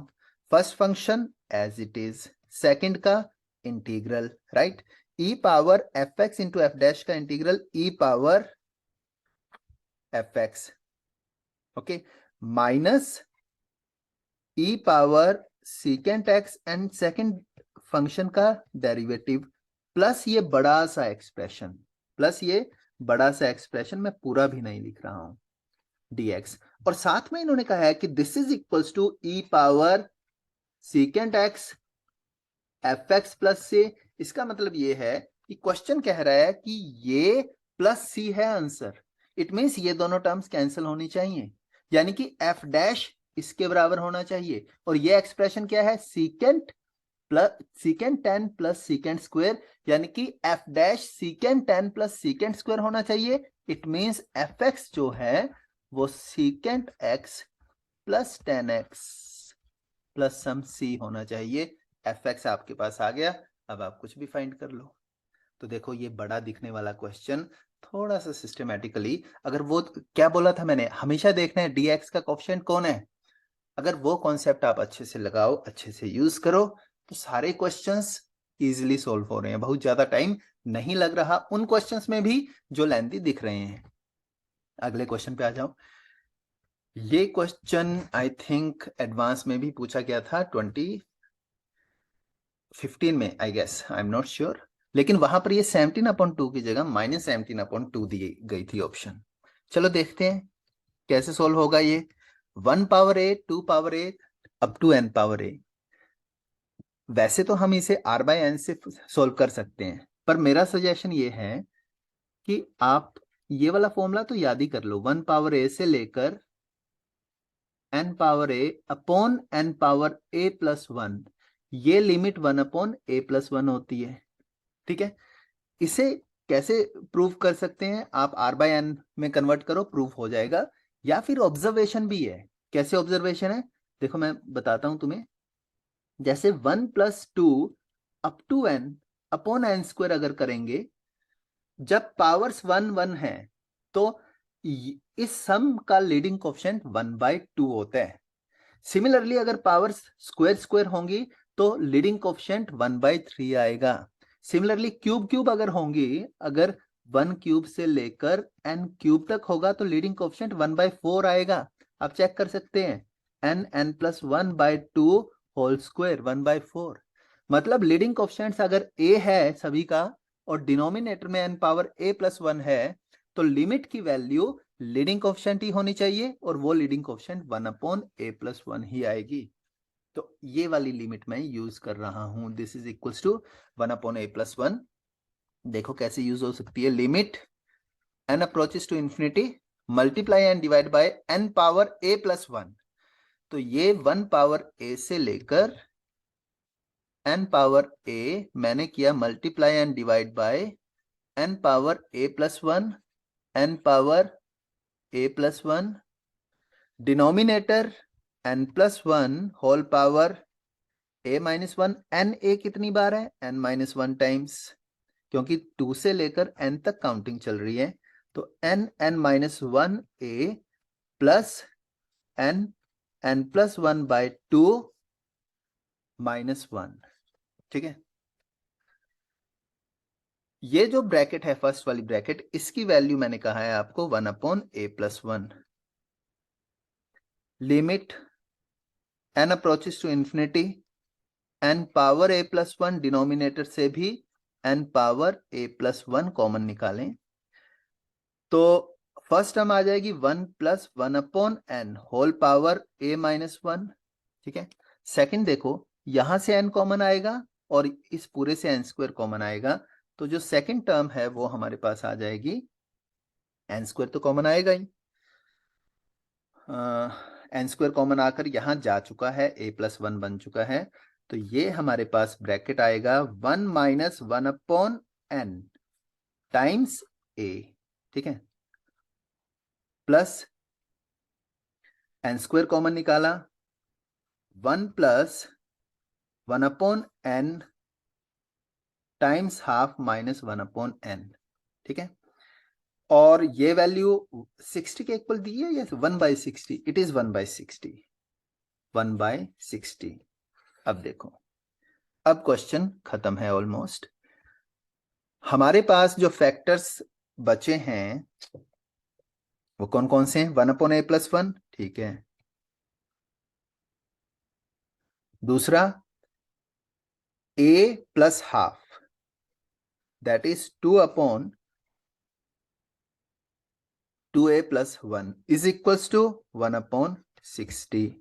first function as it is, second का integral, right, e power f x into f dash का integral e power f x, okay, minus e power secant x and second function का derivative, plus ये बड़ा सा expression, plus ये बड़ा सा expression, मैं पूरा भी नहीं लिख रहा हूं, dx, और साथ में इन्होंने कहा है कि this is equals to e power secant x f x plus c, इसका मतलब ये है कि क्वेश्चन कह रहा है कि ये प्लस सी है आंसर, इट मीन्स ये दोनों टर्म्स कैंसिल होनी चाहिए, यानी कि एफ डैश इसके बराबर होना चाहिए। और ये एक्सप्रेशन क्या है, secant tan plus secant square, यानी कि f dash secant tan plus secant square होना चाहिए। इट मींस एफ एक्स जो है वो secant x plus tan x plus some c होना चाहिए। एफ एक्स आपके पास आ गया, अब आप कुछ भी फाइंड कर लो। तो देखो ये बड़ा दिखने वाला क्वेश्चन थोड़ा सा सिस्टमेटिकली, अगर वो क्या बोला था मैंने, हमेशा देखना है dx का कोफिशिएंट कौन है। अगर वो कॉन्सेप्ट आप अच्छे से लगाओ, अच्छे से यूज करो, तो सारे क्वेश्चंस इजीली सोल्व हो रहे हैं, बहुत ज्यादा टाइम नहीं लग रहा उन क्वेश्चंस में भी जो लेंथी दिख रहे हैं। अगले क्वेश्चन पे आ जाओ। ये क्वेश्चन आई थिंक एडवांस में भी पूछा गया था 2015 में, I guess, I am not sure, लेकिन वहां पर ये 17/2 की जगह -17/2 दी गई थी ऑप्शन। चलो देखते हैं कैसे सोल्व होगा ये। 1 power a 2 power a up to n power a। वैसे तो हम इसे r/n से सोल्व कर सकते हैं, पर मेरा सजेशन ये है कि आप ये वाला फॉर्मूला तो याद ही कर लो, 1 पावर a से लेकर n power a upon n power a plus 1, ये लिमिट 1/a+1 होती है। ठीक है, इसे कैसे प्रूव कर सकते हैं, आप r/n में कन्वर्ट करो, प्रूफ हो जाएगा। या फिर ऑब्जर्वेशन भी है। कैसे ऑब्जर्वेशन है, देखो मैं बताता हूं तुम्हें। जैसे 1 + 2 up to n upon n square अगर करेंगे, जब पावर्स 1 1 है तो इस सम का लीडिंग कोएफिशिएंट 1/2 होता है। सिमिलरली अगर पावर्स स्क्वायर स्क्वायर होंगी तो लीडिंग कोएफिशिएंट 1/3 आएगा। सिमिलरली क्यूब क्यूब अगर होंगी, अगर 1 क्यूब से लेकर n क्यूब तक होगा तो लीडिंग कोएफिशिएंट 1/4 आएगा। आप चेक कर सकते हैं, n+1/2 होल स्क्वायर 1/4। मतलब लीडिंग कोएफिशिएंट्स अगर a है सभी का और डिनोमिनेटर में n पावर a+1 है, तो लिमिट की वैल्यू लीडिंग कोएफिशिएंट ही होनी चाहिए, और वो लीडिंग कोएफिशिएंट 1/a+1 ही आएगी। तो ये वाली लिमिट मैं यूज कर रहा हूं, this is equals to 1/a+1। देखो कैसे यूज हो सकती है, limit n approaches to infinity multiply and divide by n power a+1। तो ये 1 पावर a से लेकर n पावर a मैंने किया multiply and divide by n power a+1, n power a+1, denominator n+1 whole power a-1। n a कितनी बार है, n-1 times, क्योंकि 2 से लेकर n तक काउंटिंग चल रही है। तो n-1 a प्लस n+1/2 -1। ठीक है, ये जो ब्रैकेट है फर्स्ट वाली ब्रैकेट, इसकी वैल्यू मैंने कहा है आपको 1/a+1। Limit n approaches to infinity n power a+1, denominator से भी n पावर a+1 कॉमन निकालें, तो फर्स्ट टर्म आ जाएगी 1 + 1/n होल पावर a-1। ठीक है, सेकंड देखो यहां से n कॉमन आएगा और इस पूरे से n² कॉमन आएगा, तो जो सेकंड टर्म है वो हमारे पास आ जाएगी, n² तो कॉमन आएगा ही, n² कॉमन आकर यहां जा चुका है, a+1 बन चुका है। तो ये हमारे पास ब्रैकेट आएगा 1 - 1/n टाइम्स a। ठीक है, प्लस n² कॉमन निकाला, 1 + 1/n टाइम्स हाफ -1/n। ठीक है, और ये वैल्यू 60 के इक्वल दी है या 1/60, इट इज 1/60, 1/60। अब देखो, अब क्वेश्चन खत्म है ऑलमोस्ट। हमारे पास जो फैक्टर्स बचे हैं वो कौन कौन से हैं, 1/a+1, ठीक है, दूसरा a + half, that is 2/2a + 1 is equals to 1/60।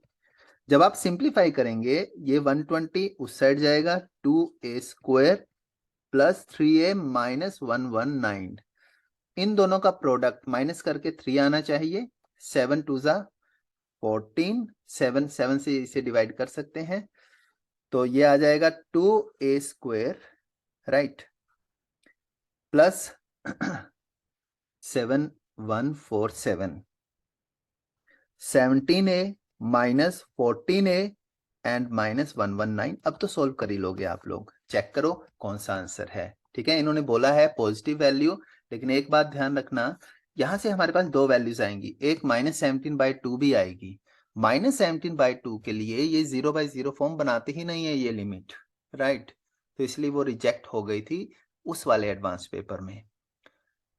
जब आप सिंप्लीफाई करेंगे, ये 120 उस साइड जाएगा, 2a² + 3a - 119, इन दोनों का प्रोडक्ट माइनस करके 3 आना चाहिए, 7 × 2 = 14, 7 से इसे डिवाइड कर सकते हैं, तो ये आ जाएगा 2a² right plus 7147, 17a minus 14a and minus 119। अब तो सोल्व कर ही लोगे आप लोग, चेक करो कौन सा आंसर है। ठीक है, इन्होंने बोला है पॉजिटिव वैल्यू, लेकिन एक बात ध्यान रखना, यहां से हमारे पास दो वैल्यूज आएंगी, एक -17/2 भी आएगी। -17/2 के लिए ये 0/0 फॉर्म बनाते ही नहीं है ये लिमिट, राइट, तो इसलिए वो रिजेक्ट हो गई थी उस वाले एडवांस पेपर में।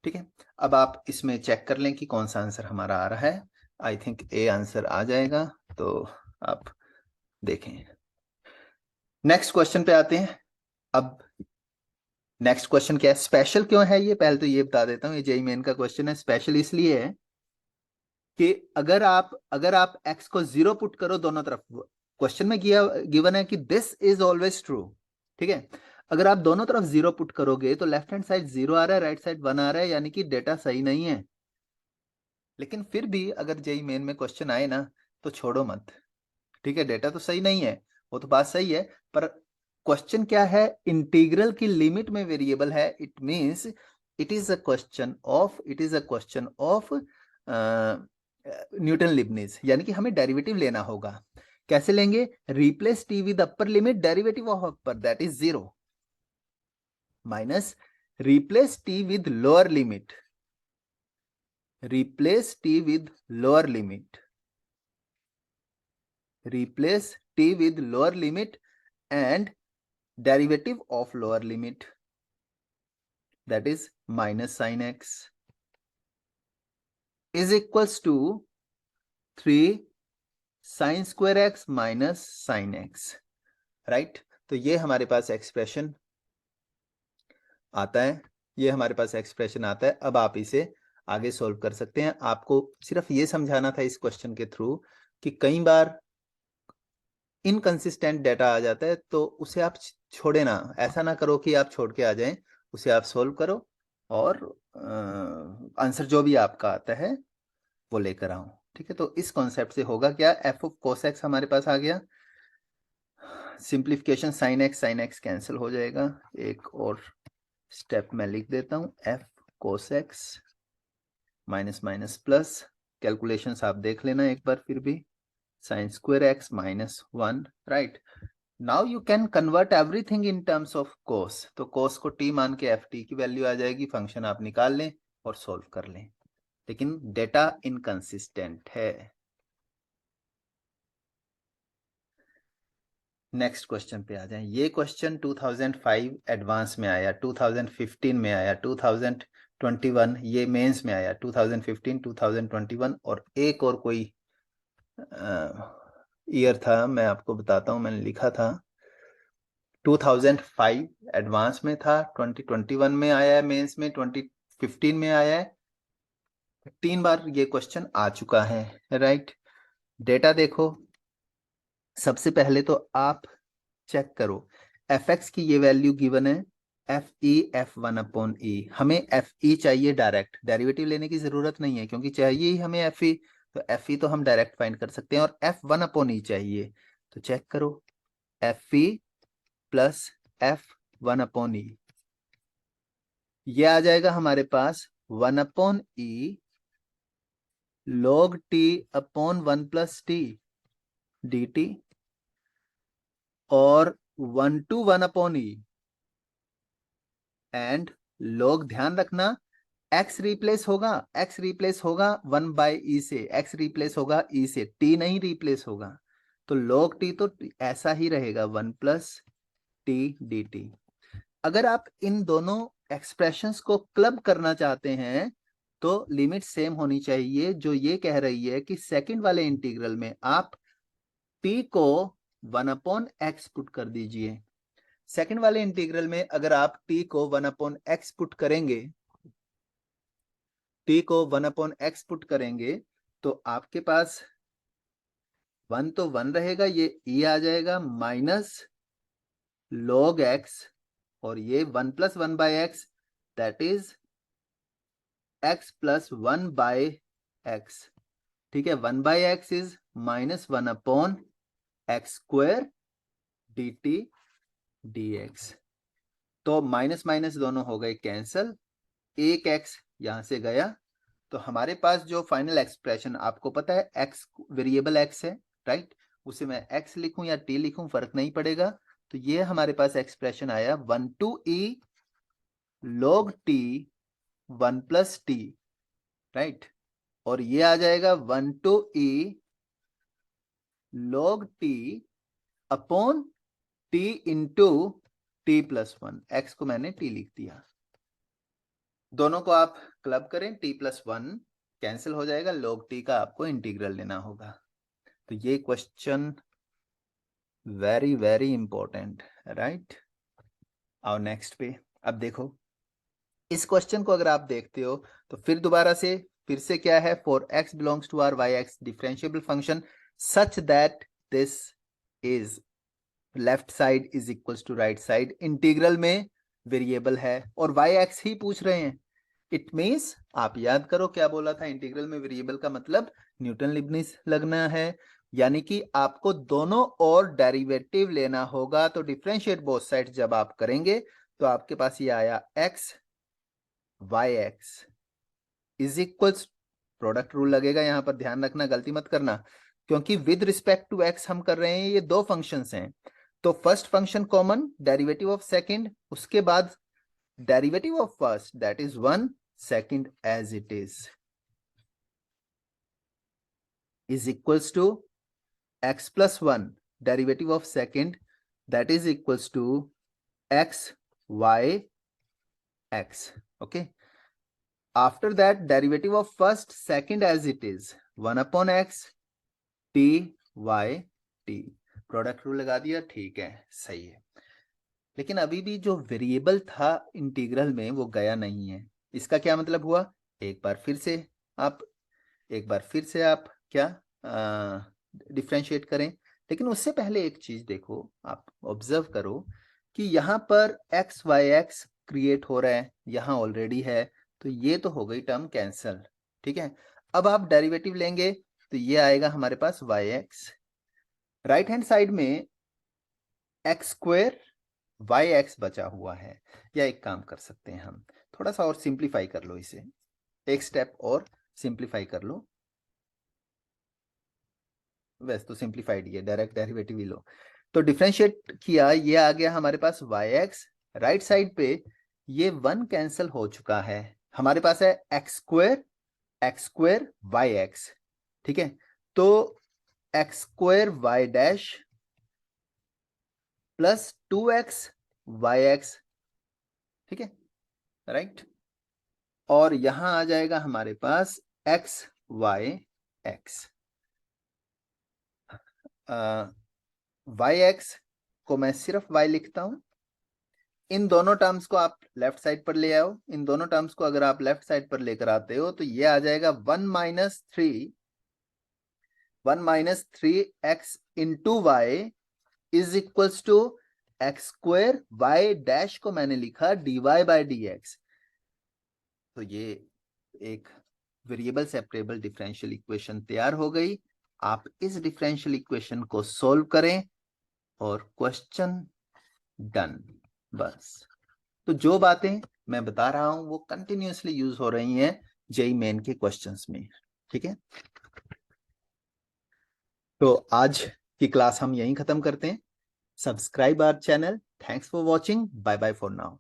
ठीक है, अब आप इसमें चेक कर लें कि कौन सा आंसर हमारा आ रहा है। आई थिंक ए आंसर आ जाएगा, तो आप देखें। नेक्स्ट क्वेश्चन पे आते हैं। अब नेक्स्ट क्वेश्चन क्या है, स्पेशल क्यों है ये, पहले तो ये बता देता हूँ, ये जेईई मेन का क्वेश्चन है। स्पेशल इसलिए है कि अगर आप x को 0 पुट करो दोनों तरफ, क्वेश्चन में गिवन है कि दिस इज ऑलवेज ट्रू। ठीक है, अगर आप दोनों तरफ 0 पुट करोगे तो लेफ्ट हैंड साइड 0 आ रहा है, राइट साइड 1 आ रहा है, यानी कि डेटा सही नहीं है। लेकिन फिर भी अगर जेईई मेन में क्वेश्चन आए ना तो छोड़ो मत। ठीक है, डेटा तो सही नहीं है, वो तो बात सही है, पर क्वेश्चन क्या है, इंटीग्रल की लिमिट में वेरिएबल है। It means it is a question of Newton Leibniz, यानी कि हमें डेरिवेटिव लेना होगा। कैसे लेंगे, replace t with upper limit derivative of upper that is 0 minus replace t with lower limit, replace t with lower limit, replace t with lower limit and derivative of lower limit, that is minus sin x is equals to 3 sin square x minus sin x, right? तो ये हमारे पास expression आता है, ये हमारे पास expression आता है। अब आप इसे आगे सोल्व कर सकते हैं। आपको सिर्फ ये समझाना था इस क्वेश्चन के थ्रू कि कई बार इनकंसिस्टेंट डाटा आ जाता है, तो उसे आप छोड़े ना, ऐसा ना करो कि आप छोड़ के आ जाएं, उसे आप सोल्व करो और आंसर जो भी आपका आता है वो लेकर आओ। ठीक है, तो इस कॉन्सेप्ट से होगा क्या, एफ ऑफ कोस एक्स हमारे पास आ गया, सिंप्लीफिकेशन साइन एक्स कैंसिल हो जाएगा। एक और स्टेप मैं लिख देता हूं, F cos x minus minus plus, calculations आप देख लेना एक बार फिर भी, sin square x minus 1, right? Now you can convert everything in terms of cos, तो cos को t मान के ft की वैल्यू आ जाएगी, फंक्शन आप निकाल लें और सोल्व कर लें, लेकिन डेटा इनकंसिस्टेंट है। नेक्स्ट क्वेश्चन पे आ जाएं। ये क्वेश्चन 2005 एडवांस में आया, 2015 में आया, 2021 ये मेंस में आया, 2015, 2021 और एक और कोई ईयर था, मैं आपको बताता हूं, मैंने लिखा था 2005 एडवांस में था, 2021 में आया है मेंस में, 2015 में आया है, 3 बार ये क्वेश्चन आ चुका है, राइट? डेटा देखो, सबसे पहले तो आप चेक करो, एफ एक्स की ये वैल्यू गिवन है एफ ई f1/e, हमें एफ ई चाहिए डायरेक्ट, डेरिवेटिव लेने की जरूरत नहीं है क्योंकि चाहिए ही हमें एफ ई, तो एफ ई तो हम डायरेक्ट फाइंड कर सकते हैं, और f1/e चाहिए, तो चेक करो, एफ ई प्लस f1/e, ये आ जाएगा हमारे पास 1/e log t upon 1 plus T dt, और 1 to 1/e एंड log, ध्यान रखना x रिप्लेस होगा 1/e से, x रिप्लेस होगा e से, t नहीं रिप्लेस होगा, तो log t तो ऐसा ही रहेगा 1 प्लस टी dt। अगर आप इन दोनों एक्सप्रेशंस को क्लब करना चाहते हैं तो लिमिट सेम होनी चाहिए, जो ये कह रही है कि सेकंड वाले इंटीग्रल में आप t को 1/x पुट कर दीजिए। सेकंड वाले इंटीग्रल में अगर आप t को 1/x पुट करेंगे, t को 1/x पुट करेंगे तो आपके पास 1 तो 1 रहेगा, ये e आ जाएगा माइनस log x, और ये 1 plus 1/x that is x plus 1/x। ठीक है, 1/x is -1 upon x square D T D x. तो माइनस माइनस दोनों हो गए कैंसल, एक एक्स यहां से गया, तो हमारे पास जो फाइनल एक्सप्रेशन, आपको पता है एक्स वेरिएबल एक्स है, राइट, उसे मैं एक्स लिखूं या टी लिखूं फर्क नहीं पड़ेगा। तो ये हमारे पास एक्सप्रेशन आया 1/2 e log t 1 + t, right, और ये आ जाएगा 1/2 e log t upon t into t + 1, x को मैंने t लिख दिया। दोनों को आप क्लब करें, t + 1 कैंसिल हो जाएगा, log t का आपको इंटीग्रल लेना होगा। तो ये question very very important, right. आओ नेक्स्ट पे। अब देखो इस क्वेश्चन को अगर आप देखते हो तो फिर दोबारा से फिर से क्या है, for x belongs to R y x differentiable function such that this is left side is equals to right side. Integral में वेरिएबल है और वाई एक्स ही पूछ रहे हैं। इट मीन्स आप याद करो क्या बोला था, इंटीग्रल में वेरिएबल का मतलब न्यूटन लिबनिज लगना है, यानी कि आपको दोनों और डेरिवेटिव लेना होगा। तो डिफरेंशिएट बोथ साइड जब आप करेंगे तो आपके पास ये आया x y x is equals, product rule लगेगा यहां पर, ध्यान रखना गलती मत करना, क्योंकि विद रिस्पेक्ट टू x हम कर रहे हैं, ये दो फंक्शंस हैं। तो first function common, derivative of second, उसके बाद derivative of first that is 1, second as it is equals to x + 1 derivative of second that is equals to x y x, okay. After that derivative of first second as it is 1 upon x t y t, product rule लगा दिया, ठीक है, सही है। लेकिन अभी भी जो वेरिएबल था इंटीग्रल में वो गया नहीं है। इसका क्या मतलब हुआ, एक बार फिर से आप क्या डिफ्रेंशिएट करें। लेकिन उससे पहले एक चीज देखो, आप ऑब्जर्व करो कि यहाँ पर एक्स वाई एक्स क्रिएट हो रहा है, यहाँ ऑलरेडी है, तो ये तो हो गई टर्म कैंसल, ठीक है। अब आप डेरिवेटिव लेंगे तो ये आएगा हमारे पास y x, right hand side में एक्स स्क्वायर वाई एक्स बचा हुआ है। या एक काम कर सकते हैं हम, थोड़ा सा और सिंप्लीफाई कर लो इसे, एक स्टेप और सिंप्लीफाई कर लो। वैसे तो सिंप्लीफाइड ही है, डायरेक्ट डेरिवेटिव ही लो। तो डिफरेंशिएट किया, ये आ गया हमारे पास वाई एक्स, राइट साइड पे ये 1 कैंसिल हो चुका है, हमारे पास है एक्स स्क्वायर वाई एक्स, ठीक है। तो x square y dash plus 2x y x, ठीक है, राइट। और यहां आ जाएगा हमारे पास x y x, y x को मैं सिर्फ y लिखता हूं। इन दोनों टर्म्स को आप लेफ्ट साइड पर ले आओ, इन दोनों टर्म्स को अगर आप लेफ्ट साइड पर लेकर आते हो तो ये आ जाएगा 1 - 3 x into y is equals to x square y dash को मैंने लिखा dy/dx। तो ये एक वेरिएबल सेपरेबल डिफरेंशियल इक्वेशन तैयार हो गई। आप इस डिफरेंशियल इक्वेशन को सोल्व करें और क्वेश्चन डन, बस। तो जो बातें मैं बता रहा हूं वो कंटिन्यूअसली यूज हो रही हैं जेई मेन के क्वेश्चंस में, ठीक है। तो आज की क्लास हम यहीं खत्म करते हैं। Subscribe our channel. Thanks for watching, bye bye for now.